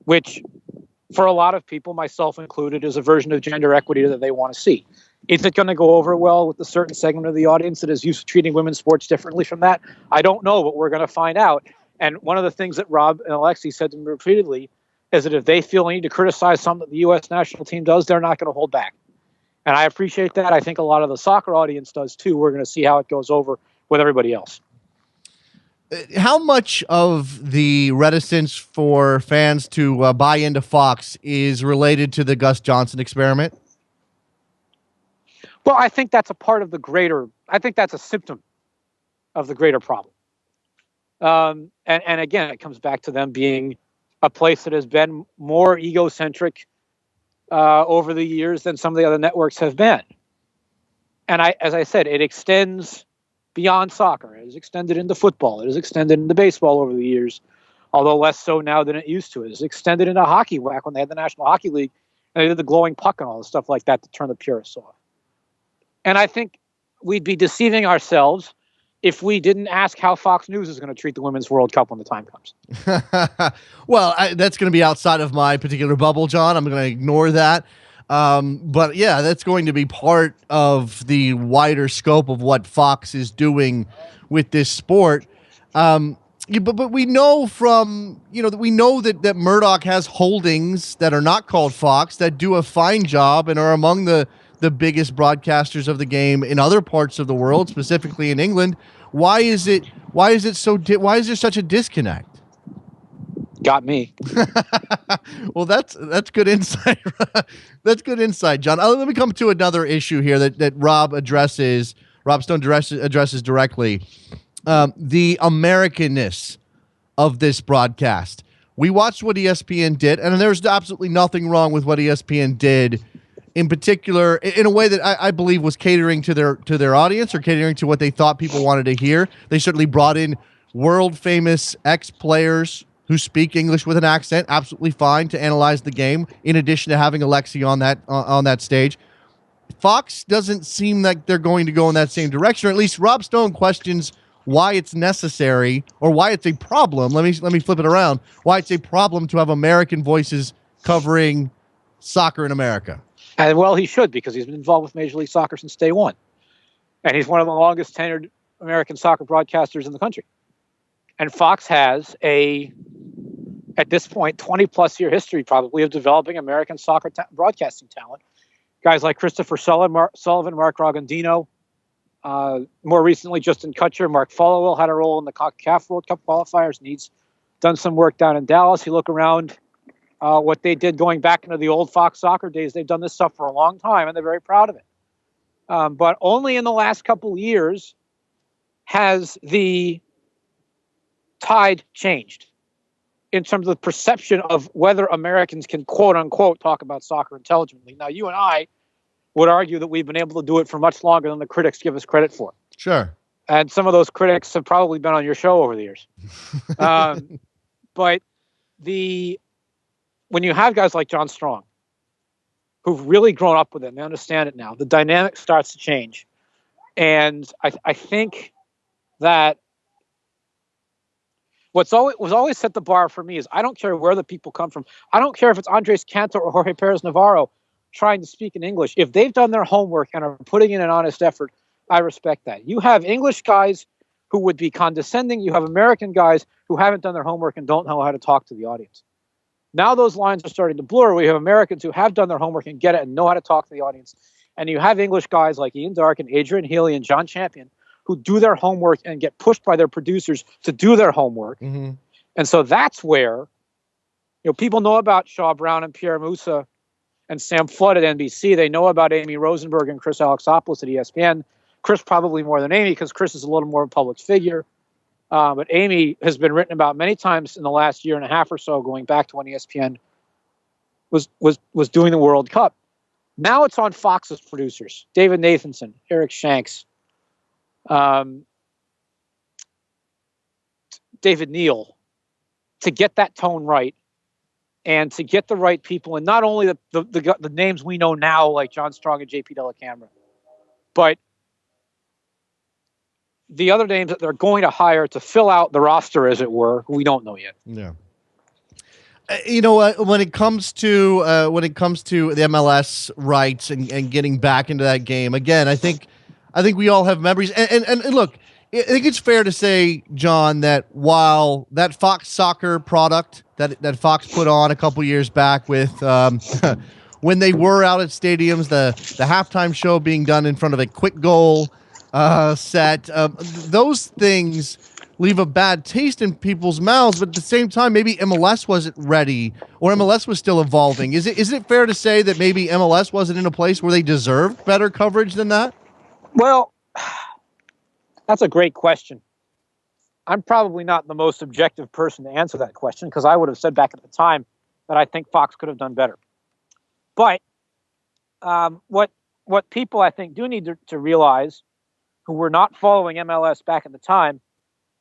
which for a lot of people, myself included, is a version of gender equity that they want to see. Is it going to go over well with a certain segment of the audience that is used to treating women's sports differently from that? I don't know, but we're going to find out. And one of the things that Rob and Alexi said to me repeatedly is that if they feel they need to criticize something that the U.S. national team does, they're not going to hold back. And I appreciate that. I think a lot of the soccer audience does too. We're going to see how it goes over with everybody else. How much of the reticence for fans to buy into Fox is related to the Gus Johnson experiment? Well, I think that's a part of the greater, I think that's a symptom of the greater problem. And again, it comes back to them being a place that has been more egocentric over the years than some of the other networks have been. And as I said, it extends beyond soccer. It is extended into football. It is extended into baseball over the years, although less so now than it used to. It is extended into hockey back when they had the National Hockey League and they did the glowing puck and all the stuff like that to turn the purists off. And I think we'd be deceiving ourselves if we didn't ask how Fox News is going to treat the Women's World Cup when the time comes. Well, that's going to be outside of my particular bubble, John. I'm going to ignore that. But yeah, that's going to be part of the wider scope of what Fox is doing with this sport. But we know from, that Murdoch has holdings that are not called Fox that do a fine job and are among the biggest broadcasters of the game in other parts of the world, specifically in England. Why is there such a disconnect? Got me. Well, that's good insight. That's good insight, John. Let me come to another issue here that Rob Stone addresses directly. The Americanness of this broadcast. We watched what ESPN did, and there's absolutely nothing wrong with what ESPN did, in particular, in a way that I believe was catering to their audience or catering to what they thought people wanted to hear. They certainly brought in world-famous ex-players who speak English with an accent, absolutely fine, to analyze the game, in addition to having Alexi on that stage. Fox doesn't seem like they're going to go in that same direction, or at least Rob Stone questions why it's necessary or why it's a problem. Let me flip it around. Why it's a problem to have American voices covering soccer in America. And well, he should, because he's been involved with Major League Soccer since day one. And he's one of the longest tenured American soccer broadcasters in the country. And Fox has at this point, 20-plus year history probably of developing American soccer broadcasting talent. Guys like Christopher Sullivan, Mark Rogandino, more recently Justin Kutcher, Mark Followell had a role in the CONCACAF World Cup qualifiers, and he's done some work down in Dallas. You look around what they did going back into the old Fox soccer days. They've done this stuff for a long time, and they're very proud of it. But only in the last couple of years has the tide changed in terms of the perception of whether Americans can, quote unquote, talk about soccer intelligently. Now, you and I would argue that we've been able to do it for much longer than the critics give us credit for. Sure. And some of those critics have probably been on your show over the years. But when you have guys like John Strong, who've really grown up with it, and they understand it now, the dynamic starts to change. And I think that was always set the bar for me is I don't care where the people come from. I don't care if it's Andres Cantor or Jorge Perez Navarro trying to speak in English. If they've done their homework and are putting in an honest effort, I respect that. You have English guys who would be condescending. You have American guys who haven't done their homework and don't know how to talk to the audience. Now those lines are starting to blur. We have Americans who have done their homework and get it and know how to talk to the audience. And you have English guys like Ian Dark and Adrian Healy and John Champion who do their homework and get pushed by their producers to do their homework. Mm-hmm. And so that's where, people know about Shaw Brown and Pierre Moussa and Sam Flood at NBC. They know about Amy Rosenberg and Chris Alexopoulos at ESPN. Chris probably more than Amy because Chris is a little more of a public figure. But Amy has been written about many times in the last year and a half or so, going back to when ESPN was doing the World Cup. Now it's on Fox's producers, David Nathanson, Eric Shanks, David Neal, to get that tone right and to get the right people. And not only the names we know now, like John Strong and JP Dellacamera, but the other names that they're going to hire to fill out the roster, as it were, who we don't know yet. Yeah. When it comes to the MLS rights and getting back into that game again, I think we all have memories. And look, I think it's fair to say, John, that while that Fox Soccer product that Fox put on a couple years back with when they were out at stadiums, the halftime show being done in front of a quick goal set, those things leave a bad taste in people's mouths, but at the same time, maybe MLS wasn't ready or MLS was still evolving. Is it fair to say that maybe MLS wasn't in a place where they deserved better coverage than that? Well, that's a great question. I'm probably not the most objective person to answer that question because I would have said back at the time that I think Fox could have done better. But what people I think do need to realize who were not following MLS back at the time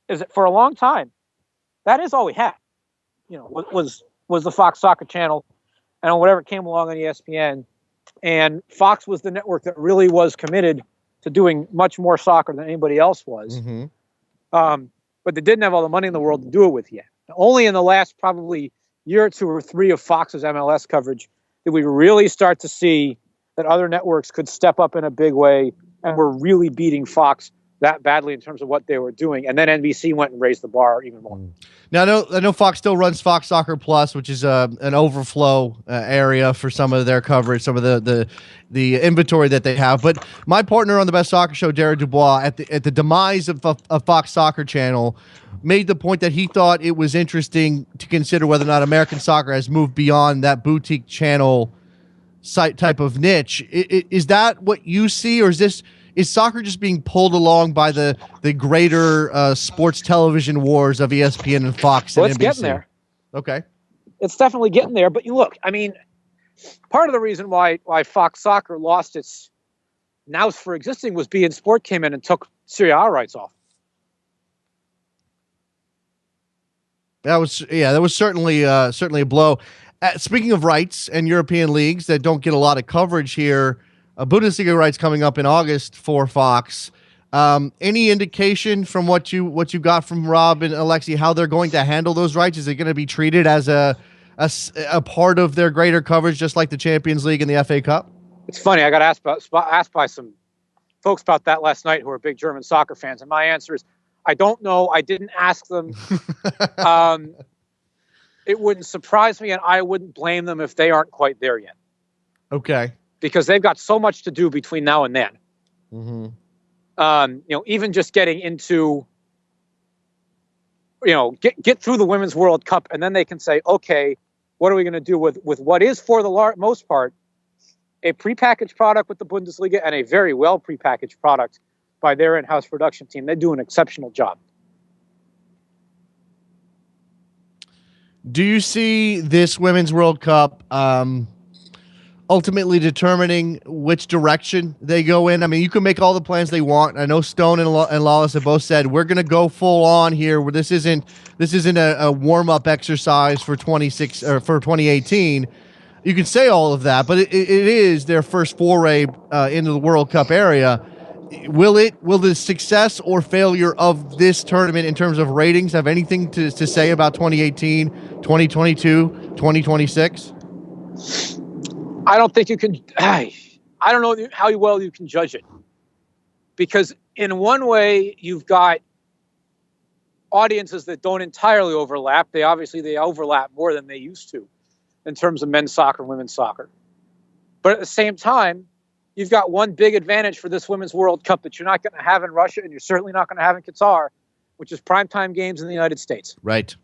is that for a long time, that is all we had. Was the Fox Soccer channel and whatever came along on ESPN. And Fox was the network that really was committed to doing much more soccer than anybody else was. Mm-hmm. But they didn't have all the money in the world to do it with yet. Only in the last probably year or two or three of Fox's MLS coverage did we really start to see that other networks could step up in a big way and were really beating Fox that badly in terms of what they were doing. And then NBC went and raised the bar even more. Now, I know Fox still runs Fox Soccer Plus, which is an overflow area for some of their coverage, some of the inventory that they have. But my partner on the Best Soccer Show, Jared Dubois, at the demise of Fox Soccer Channel, made the point that he thought it was interesting to consider whether or not American soccer has moved beyond that boutique channel site type of niche. Is that what you see, or is soccer just being pulled along by the greater sports television wars of ESPN and Fox and NBC? It's getting there. Okay. It's definitely getting there. But you look, I mean, part of the reason why Fox Soccer lost its nous for existing was beIN Sport came in and took Serie A rights off. That was certainly a blow. Speaking of rights and European leagues that don't get a lot of coverage here, Bundesliga rights coming up in August for Fox. Any indication from what you got from Rob and Alexi how they're going to handle those rights? Is it going to be treated as a part of their greater coverage, just like the Champions League and the FA Cup? It's funny. I got asked by some folks about that last night who are big German soccer fans, and my answer is I don't know. I didn't ask them. It wouldn't surprise me, and I wouldn't blame them if they aren't quite there yet. Okay. Because they've got so much to do between now and then. Mm-hmm. Even just getting into, get through the Women's World Cup, and then they can say, okay, what are we going to do with what is, for the most part, a prepackaged product with the Bundesliga and a very well prepackaged product by their in-house production team. They do an exceptional job. Do you see this Women's World Cup ultimately determining which direction they go in? I mean, you can make all the plans they want. I know Stone and Lawless have both said we're going to go full on here. Where this isn't a warm up exercise for 2018. You can say all of that, but it is their first foray into the World Cup area. Will the success or failure of this tournament in terms of ratings have anything to say about 2018, 2022, 2026? I don't think you can. I don't know how well you can judge it, because in one way you've got audiences that don't entirely overlap. They overlap more than they used to, in terms of men's soccer and women's soccer. But at the same time, you've got one big advantage for this Women's World Cup that you're not going to have in Russia, and you're certainly not going to have in Qatar, which is primetime games in the United States. Right.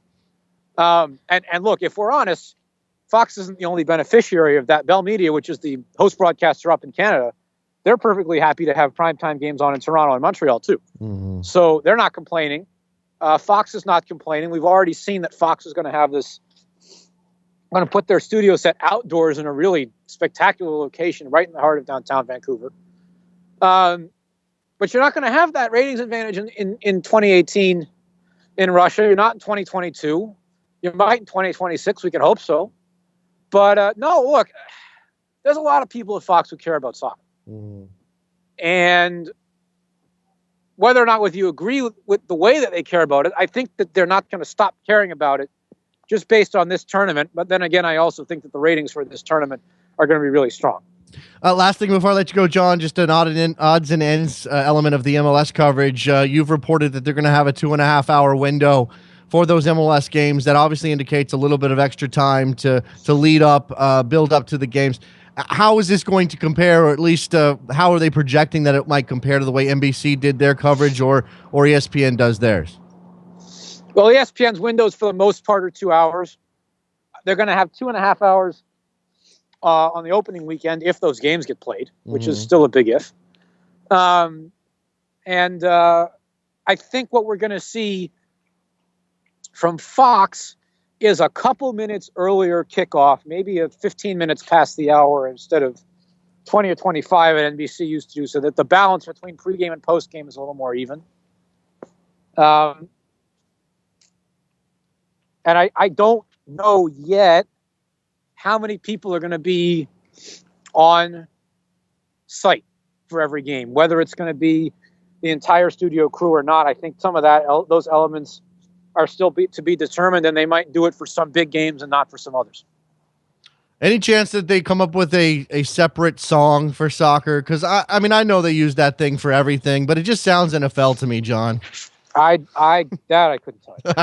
And look, if we're honest, Fox isn't the only beneficiary of that. Bell Media, which is the host broadcaster up in Canada, they're perfectly happy to have primetime games on in Toronto and Montreal too. Mm-hmm. So they're not complaining. Fox is not complaining. We've already seen that Fox is going to have this, going to put their studio set outdoors in a really spectacular location right in the heart of downtown Vancouver. But you're not going to have that ratings advantage in 2018 in Russia. You're not in 2022. You might in 2026. We can hope so. But no, look, there's a lot of people at Fox who care about soccer. Mm. And whether or not with you agree with the way that they care about it, I think that they're not going to stop caring about it just based on this tournament. But then again, I also think that the ratings for this tournament are going to be really strong. Last thing before I let you go, John, just an odds and ends element of the MLS coverage. You've reported that they're going to have a 2.5-hour window for those MLS games. That obviously indicates a little bit of extra time to lead up, build up to the games. How is this going to compare, or at least how are they projecting that it might compare to the way NBC did their coverage or ESPN does theirs? Well, ESPN's windows for the most part are 2 hours. They're going to have 2.5 hours on the opening weekend if those games get played, which is still a big if. And I think what we're going to see from Fox is a couple minutes earlier kickoff, maybe 15 minutes past the hour instead of 20 or 25 at NBC used to do, so that the balance between pregame and postgame is a little more even. And I don't know yet how many people are going to be on site for every game, whether it's going to be the entire studio crew or not. I think some of those elements are still to be determined, and they might do it for some big games and not for some others. Any chance that they come up with a separate song for soccer? Because I mean, I know they use that thing for everything, but it just sounds NFL to me, John. I couldn't tell you.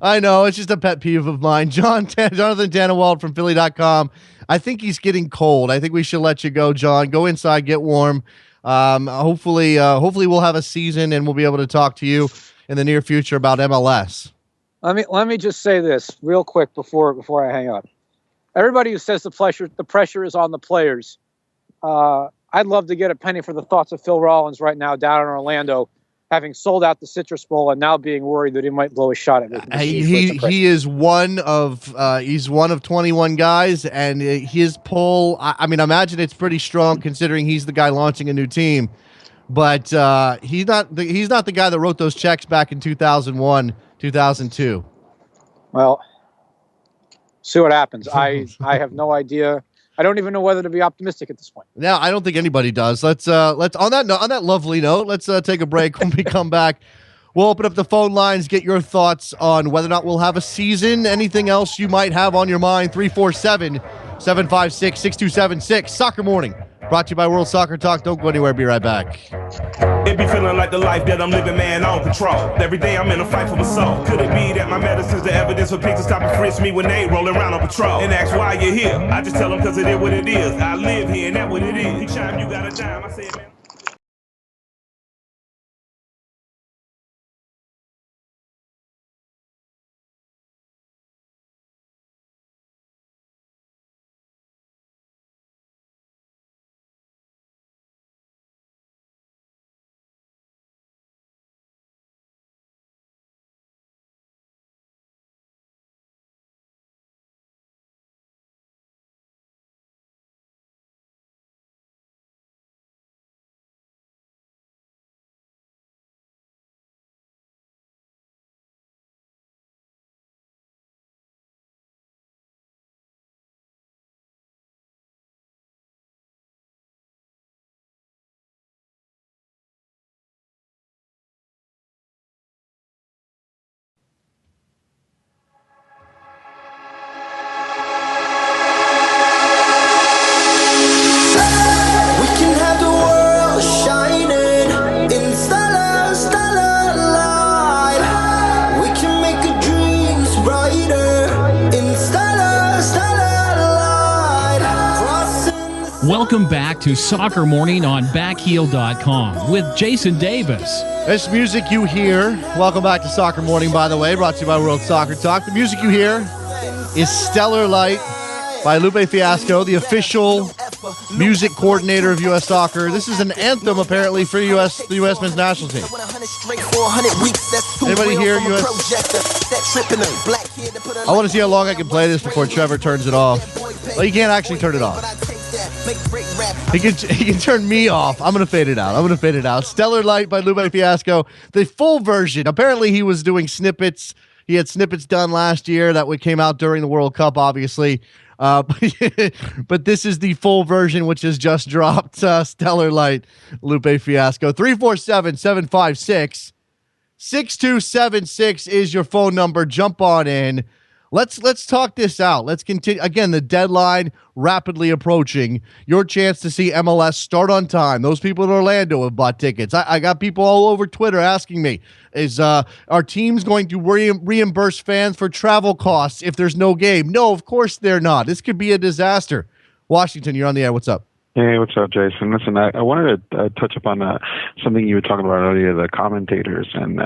I know. It's just a pet peeve of mine. Jonathan Tannenwald from Philly.com. I think he's getting cold. I think we should let you go, John. Go inside, get warm. Hopefully we'll have a season and we'll be able to talk to you in the near future about MLS. Let me just say this real quick before I hang up. Everybody who says the pressure is on the players. I'd love to get a penny for the thoughts of Phil Rollins right now down in Orlando, having sold out the Citrus Bowl and now being worried that he might blow a shot at it. He is one of 21 guys, and his pull. I mean, I imagine it's pretty strong considering he's the guy launching a new team. But he's not the guy that wrote those checks back in 2001, 2002. Well, see what happens. I have no idea. I don't even know whether to be optimistic at this point. No, I don't think anybody does. Let's on that lovely note, let's take a break. When we come back, we'll open up the phone lines, get your thoughts on whether or not we'll have a season, anything else you might have on your mind. 347-756-6276. Soccer Morning, brought to you by World Soccer Talk. Don't go anywhere. Be right back. It be feeling like the life that I'm living, man, on patrol. Every day I'm in a fight for my soul. Could it be that my medicine's the evidence for pigs to stop and frisk me when they rolling around on patrol? And ask why you're here. I just tell them cause it is what it is. I live here and that's what it is. Each time you got a dime, I say, man. back to Soccer Morning on backheel.com with Jason Davis. This music you hear, welcome back to Soccer Morning, by the way, brought to you by World Soccer Talk. The music you hear is Stellar Light by Lupe Fiasco, the official music coordinator of U.S. Soccer. This is an anthem, apparently, for the U.S. men's national team. Anybody here, U.S.? I want to see how long I can play this before Trevor turns it off. Well, he can't actually turn it off. He can turn me off. I'm going to fade it out. Stellar Light by Lupe Fiasco. The full version. Apparently, he was doing snippets. He had snippets done last year that came out during the World Cup, obviously. But this is the full version, which has just dropped. Stellar Light, Lupe Fiasco. 347-756-6276 is your phone number. Jump on in. Let's talk this out. Let's continue. Again, the deadline rapidly approaching. Your chance to see MLS start on time. Those people in Orlando have bought tickets. I got people all over Twitter asking me, is our teams going to reimburse fans for travel costs if there's no game? No, of course they're not. This could be a disaster. Washington, you're on the air. What's up? Hey, what's up, Jason? Listen, I wanted to touch upon something you were talking about earlier, the commentators and,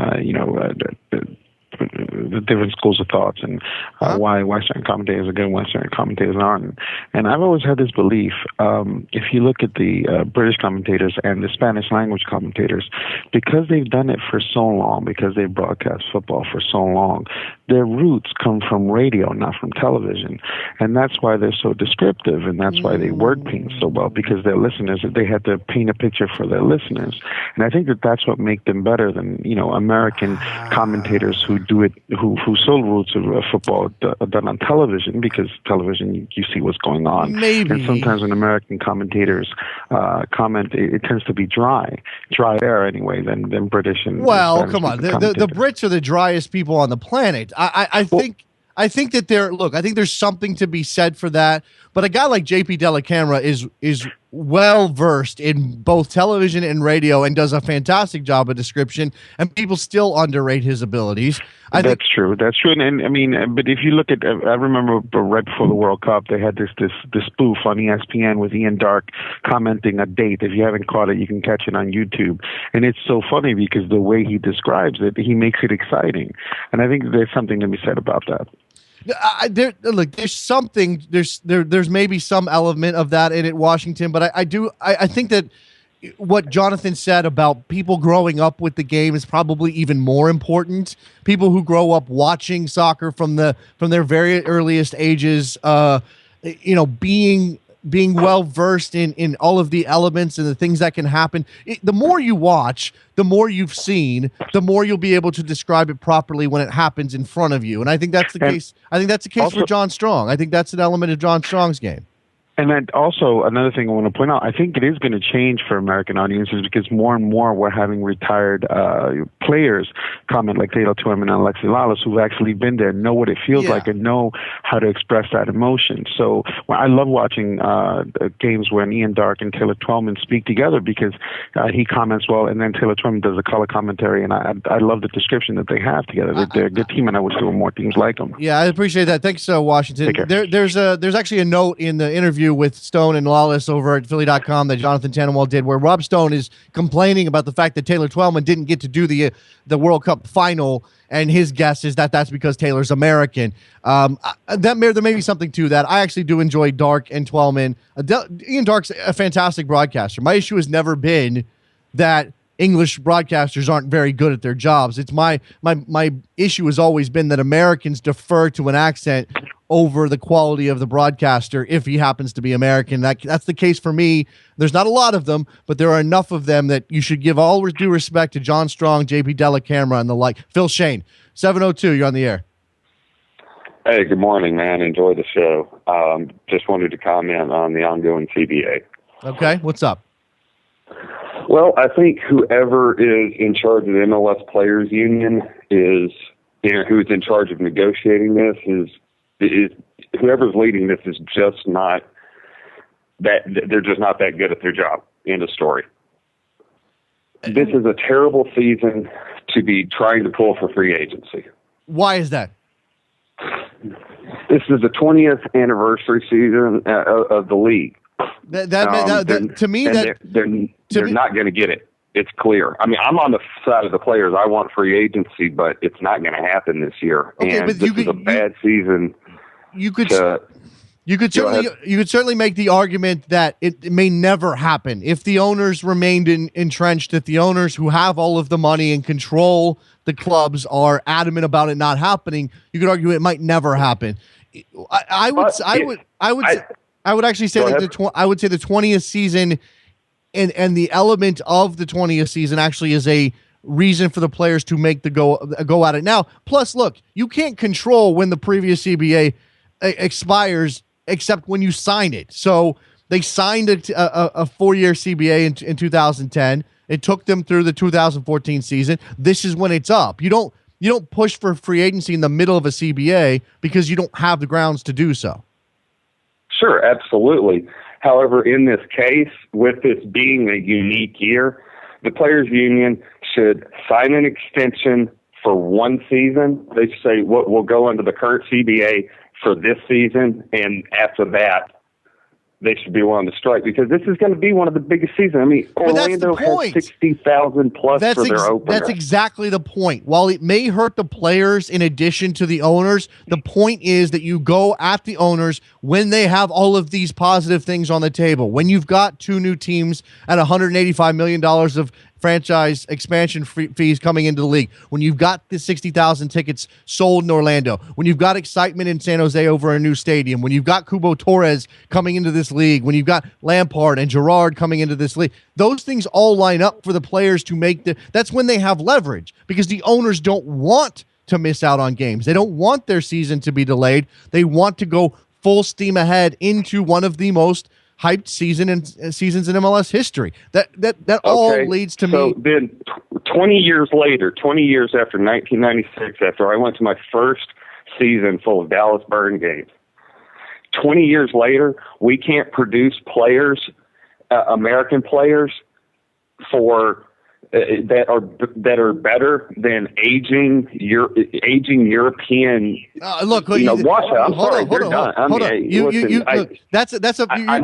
the different schools of thoughts and why certain commentators are good and why certain commentators aren't. And I've always had this belief, if you look at the British commentators and the Spanish language commentators, because they've done it for so long, because they've broadcast football for so long, their roots come from radio, not from television. And that's why they're so descriptive, and that's why they word paint so well, because their listeners, they had to paint a picture for their listeners. And I think that that's what makes them better than, American commentators who do it, whose sole roots of football are done on television, because television, you see what's going on. Maybe. And sometimes when American commentators comment, it tends to be drier anyway than British and Well, come on. The Brits are the driest people on the planet. I think that I think there's something to be said for that. But a guy like JP Dellacamera is well versed in both television and radio and does a fantastic job of description, and people still underrate his abilities. That's true. And I mean, but if you look at, I remember right before the World Cup, they had this spoof on ESPN with Ian Dark commenting a date. If you haven't caught it, you can catch it on YouTube. And it's so funny because the way he describes it, he makes it exciting. And I think there's something to be said about that. There's something. There's maybe some element of that in it, Washington, but I think that what Jonathan said about people growing up with the game is probably even more important. People who grow up watching soccer from their very earliest ages, being well versed in all of the elements and the things that can happen. The more you watch, the more you've seen, the more you'll be able to describe it properly when it happens in front of you. And I think that's the case. I think that's the case also for John Strong. I think that's an element of John Strong's game. And then also another thing I want to point out, I think it is going to change for American audiences because more and more we're having retired players comment, like Taylor Twellman and Alexi Lalas, who've actually been there, know what it feels like, and know how to express that emotion. So I love watching games when Ian Dark and Taylor Twellman speak together because he comments well, and then Taylor Twellman does a color commentary, and I love the description that they have together. They're a good team, and I wish there were more teams like them. Yeah, I appreciate that. Thanks, Washington. There's actually a note in the interview with Stone and Lawless over at Philly.com that Jonathan Tannenwald did, where Rob Stone is complaining about the fact that Taylor Twellman didn't get to do the World Cup final, and his guess is that that's because Taylor's American. There may be something to that. I actually do enjoy Dark and Twellman. Ian Dark's a fantastic broadcaster. My issue has never been that English broadcasters aren't very good at their jobs. It's my issue has always been that Americans defer to an accent over the quality of the broadcaster if he happens to be American. That's the case for me. There's not a lot of them, but there are enough of them that you should give all due respect to John Strong, JP Dellacamera, and the like. Phil Shane, 702, you're on the air. Hey, good morning, man. Enjoy the show. Just wanted to comment on the ongoing CBA. Okay, what's up? Well, I think whoever is in charge of the MLS Players Union who's in charge of negotiating this is whoever's leading this is just not that. They're just not that good at their job. End of story. This is a terrible season to be trying to pull for free agency. Why is that? This is the 20th anniversary season of the league. To me, they're not going to get it. It's clear. I mean, I'm on the side of the players. I want free agency, but it's not going to happen this year. Okay, and but this is a bad season. You could certainly make the argument that it may never happen if the owners remained entrenched. If the owners who have all of the money and control the clubs are adamant about it not happening, you could argue it might never happen. I would actually say that I would say the 20th season and the element of the 20th season actually is a reason for the players to make the go at it now. Plus, look, you can't control when the previous CBA expires except when you sign it. So they signed a 4-year CBA in 2010. It took them through the 2014 season. This is when it's up. You don't push for free agency in the middle of a CBA because you don't have the grounds to do so. Sure, absolutely. However, in this case, with this being a unique year, the Players Union should sign an extension for one season. They say we'll go under the current CBA for this season, and after that, they should be willing to strike because this is going to be one of the biggest seasons. I mean, Orlando has 60,000 plus for their opener. That's exactly the point. While it may hurt the players in addition to the owners, the point is that you go at the owners when they have all of these positive things on the table. When you've got 2 new teams at $185 million of franchise expansion fees coming into the league, when you've got the 60,000 tickets sold in Orlando, when you've got excitement in San Jose over a new stadium, when you've got Kubo Torres coming into this league, when you've got Lampard and Gerrard coming into this league, those things all line up for the players to make that's when they have leverage because the owners don't want to miss out on games. They don't want their season to be delayed. They want to go full steam ahead into one of the most hyped seasons in MLS history. That all leads to me. So then 20 years later, 20 years after 1996, after I went to my first season full of Dallas Burn games, 20 years later, we can't produce players, American players, for that are better than aging European. Look, watch out. I'm sorry, they're done. I'm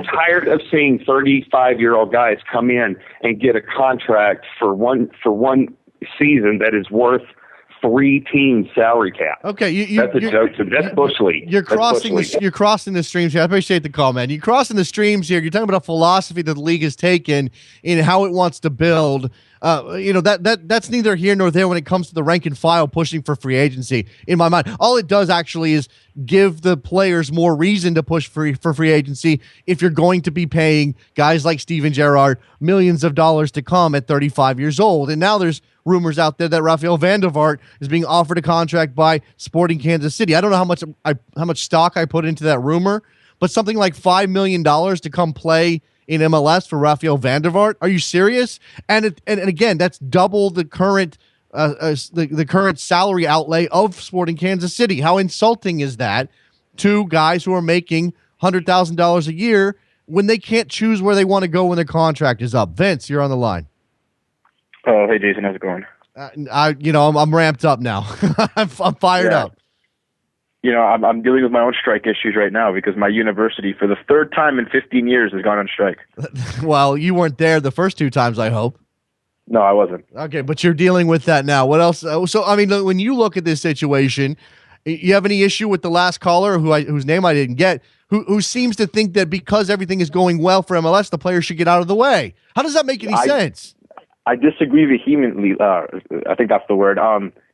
tired of seeing 35-year-old guys come in and get a contract for one season that is worth 3 team salary cap. Okay, that's a joke. That's Bush League. You're crossing the streams here. I appreciate the call, man. You're crossing the streams here. You're talking about a philosophy that the league has taken in how it wants to build. That's neither here nor there when it comes to the rank and file pushing for free agency. In my mind, all it does actually is give the players more reason to push for free agency if you're going to be paying guys like Steven Gerrard millions of dollars to come at 35 years old. And now there's rumors out there that Rafael van der Vaart is being offered a contract by Sporting Kansas City. I don't know how much stock I put into that rumor, but something like $5 million to come play in MLS for Rafael van der Vaart. Are you serious? And again, that's double the current the current salary outlay of Sporting Kansas City. How insulting is that to guys who are making $100,000 a year when they can't choose where they want to go when their contract is up? Vince, you're on the line. Oh, hey Jason, how's it going? I'm ramped up now. I'm fired up. I'm dealing with my own strike issues right now because my university, for the 3rd time in 15 years, has gone on strike. Well, you weren't there the first 2 times, I hope. No, I wasn't. Okay, but you're dealing with that now. What else? So, I mean, when you look at this situation, you have any issue with the last caller whose name I didn't get, who seems to think that because everything is going well for MLS, the players should get out of the way? How does that make any sense? I disagree vehemently. I think that's the word.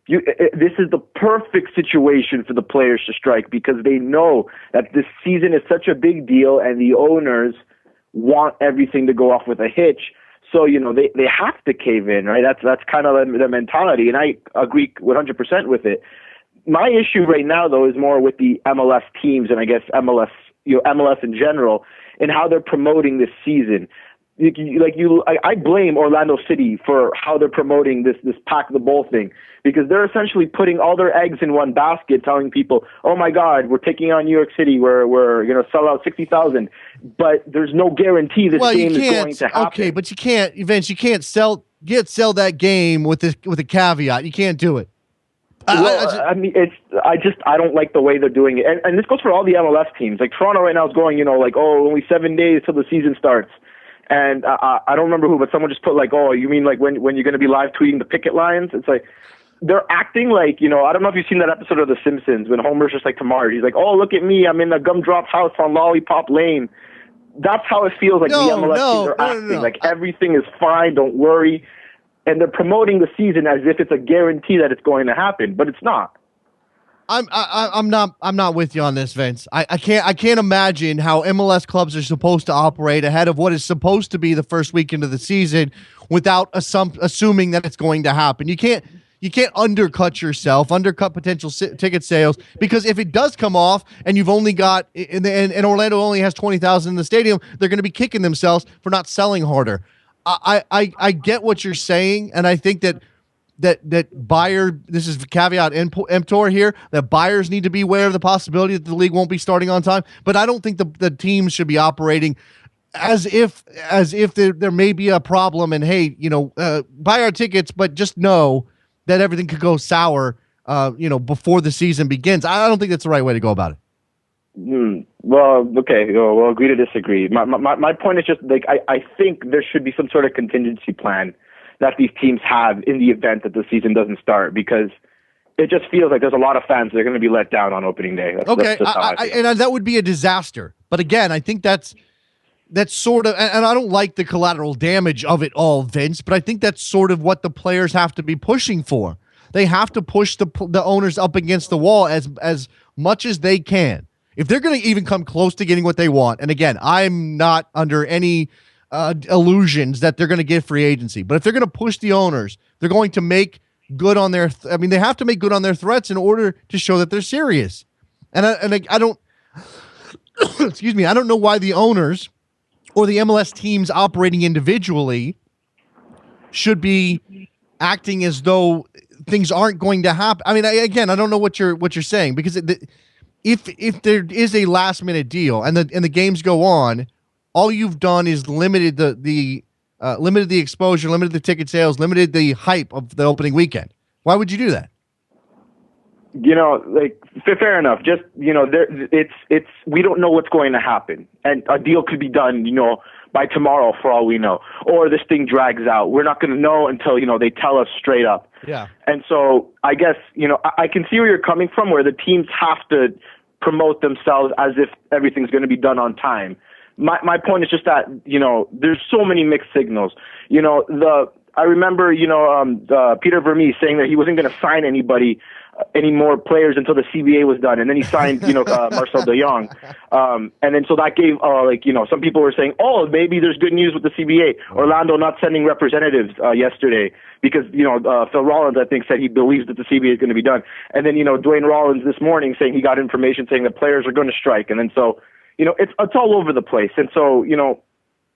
This is the perfect situation for the players to strike because they know that this season is such a big deal and the owners want everything to go off with a hitch. So, they have to cave in, right? That's kind of the mentality, and I agree 100% with it. My issue right now, though, is more with the MLS teams and I guess MLS in general and how they're promoting this season. I blame Orlando City for how they're promoting this Pack the Bowl thing because they're essentially putting all their eggs in one basket, telling people, "Oh my God, we're taking on New York City. We're going to sell out 60,000," but there's no guarantee this game is going to happen. Okay, but you can't, Vince. You can't sell that game with a caveat. You can't do it. I mean, I don't like the way they're doing it. And this goes for all the MLS teams. Like Toronto right now is going, like, only 7 days till the season starts. And I don't remember who, but someone just put like, you mean like when you're going to be live tweeting the picket lines? It's like, they're acting like, I don't know if you've seen that episode of The Simpsons when Homer's just like to Marge. He's like, look at me. I'm in the gumdrop house on Lollipop Lane. That's how it feels like the MLS teams are acting. Like everything is fine. Don't worry. And they're promoting the season as if it's a guarantee that it's going to happen, but it's not. I'm not with you on this, Vince. I can't imagine how MLS clubs are supposed to operate ahead of what is supposed to be the first weekend of the season without assuming that it's going to happen. You can't undercut yourself, undercut potential ticket sales, because if it does come off and you've only got and Orlando only has 20,000 in the stadium, they're going to be kicking themselves for not selling harder. I get what you're saying, and I think that buyer, this is caveat emptor here, that buyers need to be aware of the possibility that the league won't be starting on time. But I don't think the teams should be operating as if there may be a problem. And hey, buy our tickets, but just know that everything could go sour, before the season begins. I don't think that's the right way to go about it. Well, okay. We'll agree to disagree. My point is just like I think there should be some sort of contingency plan that these teams have in the event that the season doesn't start, because it just feels like there's a lot of fans that are going to be let down on opening day. That's and that would be a disaster. But again, I think that's sort of, and I don't like the collateral damage of it all, Vince, but I think that's sort of what the players have to be pushing for. They have to push the owners up against the wall as much as they can. If they're going to even come close to getting what they want, and again, I'm not under any illusions that they're going to get free agency, but if they're going to push the owners, they're going to make good on their. They have to make good on their threats in order to show that they're serious. And I don't. Excuse me. I don't know why the owners or the MLS teams operating individually should be acting as though things aren't going to happen. I mean, I don't know what you're saying, because if there is a last minute deal and the games go on, all you've done is limited the exposure, limited the ticket sales, limited the hype of the opening weekend. Why would you do that? Fair enough. Just, it's we don't know what's going to happen, and a deal could be done, by tomorrow for all we know, or this thing drags out. We're not going to know until, they tell us straight up. Yeah. And so I guess, I can see where you're coming from, where the teams have to promote themselves as if everything's going to be done on time. My point is just that, there's so many mixed signals. I remember, Peter Vermees saying that he wasn't going to sign any more players until the CBA was done, and then he signed, Marcel de Jong, and then so that gave, some people were saying, maybe there's good news with the CBA. Orlando not sending representatives yesterday because Phil Rollins, I think, said he believes that the CBA is going to be done, and then Dwayne Rollins this morning saying he got information saying that players are going to strike, and then so it's all over the place, and so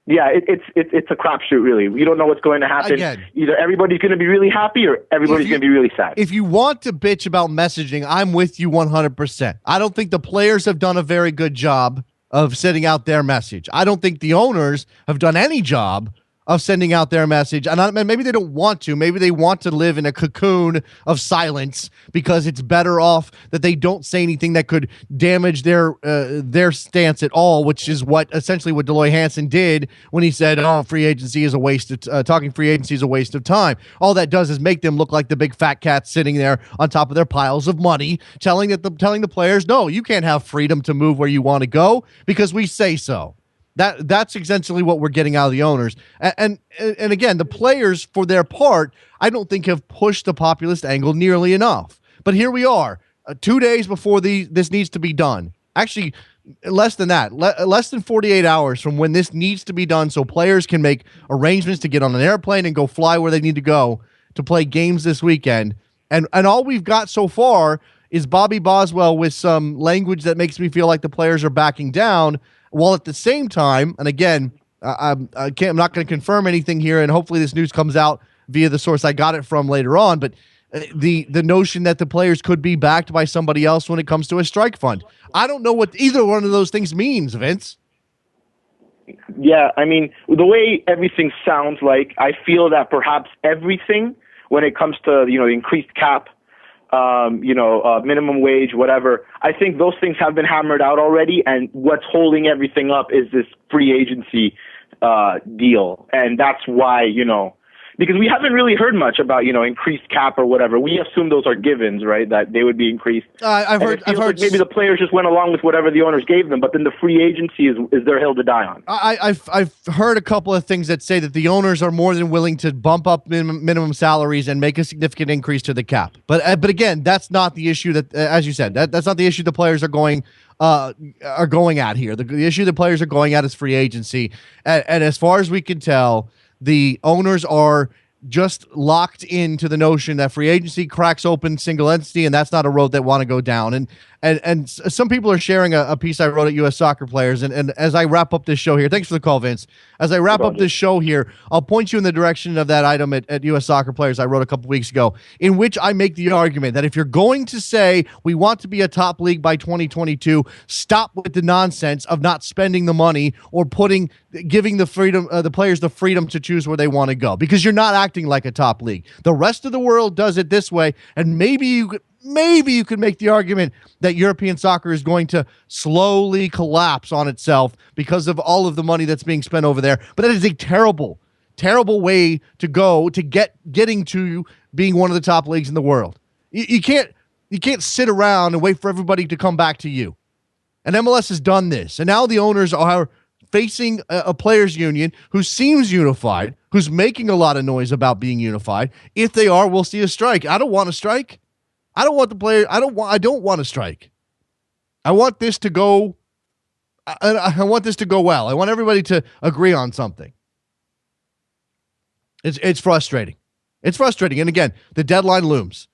yeah, it's a crapshoot, really. We don't know what's going to happen. Again, either everybody's going to be really happy or everybody's going to be really sad. If you want to bitch about messaging, I'm with you 100%. I don't think the players have done a very good job of sending out their message. I don't think the owners have done any job of sending out their message. And maybe they don't want to. Maybe they want to live in a cocoon of silence because it's better off that they don't say anything that could damage their stance at all, which is essentially what Deloy Hansen did when he said, free agency is a waste of talking free agency is a waste of time. All that does is make them look like the big fat cats sitting there on top of their piles of money, telling the players, no, you can't have freedom to move where you want to go because we say so. That's essentially what we're getting out of the owners. And again, the players, for their part, I don't think have pushed the populist angle nearly enough. But here we are, 2 days before this needs to be done. Actually, less than that, less than 48 hours from when this needs to be done so players can make arrangements to get on an airplane and go fly where they need to go to play games this weekend. And all we've got so far is Bobby Boswell with some language that makes me feel like the players are backing down, while at the same time, and again, I'm not going to confirm anything here, and hopefully this news comes out via the source I got it from later on, but the notion that the players could be backed by somebody else when it comes to a strike fund. I don't know what either one of those things means, Vince. Yeah, I mean, the way everything sounds like, I feel that perhaps everything, when it comes to, the increased cap, minimum wage, whatever. I think those things have been hammered out already, and what's holding everything up is this free agency deal. And that's why, because we haven't really heard much about, increased cap or whatever. We assume those are givens, right? That they would be increased. I've heard like maybe the players just went along with whatever the owners gave them, but then the free agency is their hill to die on. I've heard a couple of things that say that the owners are more than willing to bump up minimum salaries and make a significant increase to the cap. But again, that's not the issue that, as you said, that's not the issue the players are going at here. The issue the players are going at is free agency, and as far as we can tell, the owners are just locked into the notion that free agency cracks open single entity, and that's not a road they want to go down. And some people are sharing a piece I wrote at U.S. Soccer Players. And as I wrap up this show here, thanks for the call, Vince. As I wrap up this show here, I'll point you in the direction of that item at U.S. Soccer Players I wrote a couple weeks ago, in which I make the argument that if you're going to say we want to be a top league by 2022, stop with the nonsense of not spending the money or giving the freedom, the players the freedom to choose where they want to go, because you're not acting like a top league. The rest of the world does it this way, and maybe you could make the argument that European soccer is going to slowly collapse on itself because of all of the money that's being spent over there. But that is a terrible, terrible way to go to getting to being one of the top leagues in the world. You can't sit around and wait for everybody to come back to you. And MLS has done this, and now the owners are facing a players union who seems unified, who's making a lot of noise about being unified. If they are, we'll see a strike. I don't want a strike. I don't want the player. I don't want to strike. I want this to go. I want this to go well. I want everybody to agree on something. It's frustrating. It's frustrating. And again, the deadline looms.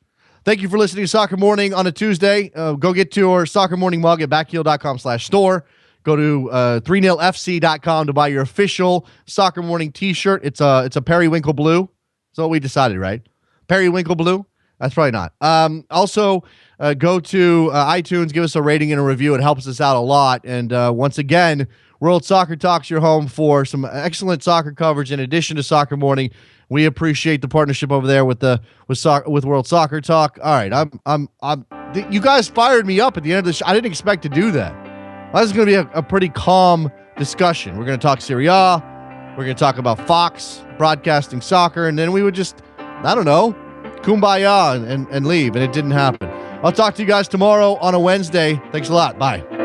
Thank you for listening to Soccer Morning on a Tuesday. Go get your Soccer Morning mug at backheel.com/store. Go to 30fc.com to buy your official Soccer Morning t-shirt. It's a periwinkle blue. That's what we decided, right? Periwinkle blue. That's probably not. Also, go to iTunes, give us a rating and a review. It helps us out a lot. And once again, World Soccer Talk's your home for some excellent soccer coverage in addition to Soccer Morning. We appreciate the partnership over there with World Soccer Talk. All right, you guys fired me up at the end of the show. I didn't expect to do that. This is going to be a pretty calm discussion. We're going to talk Serie A. We're going to talk about Fox broadcasting soccer, and then we would just, I don't know, kumbaya and leave, and it didn't happen. I'll talk to you guys tomorrow on a Wednesday. Thanks a lot. Bye.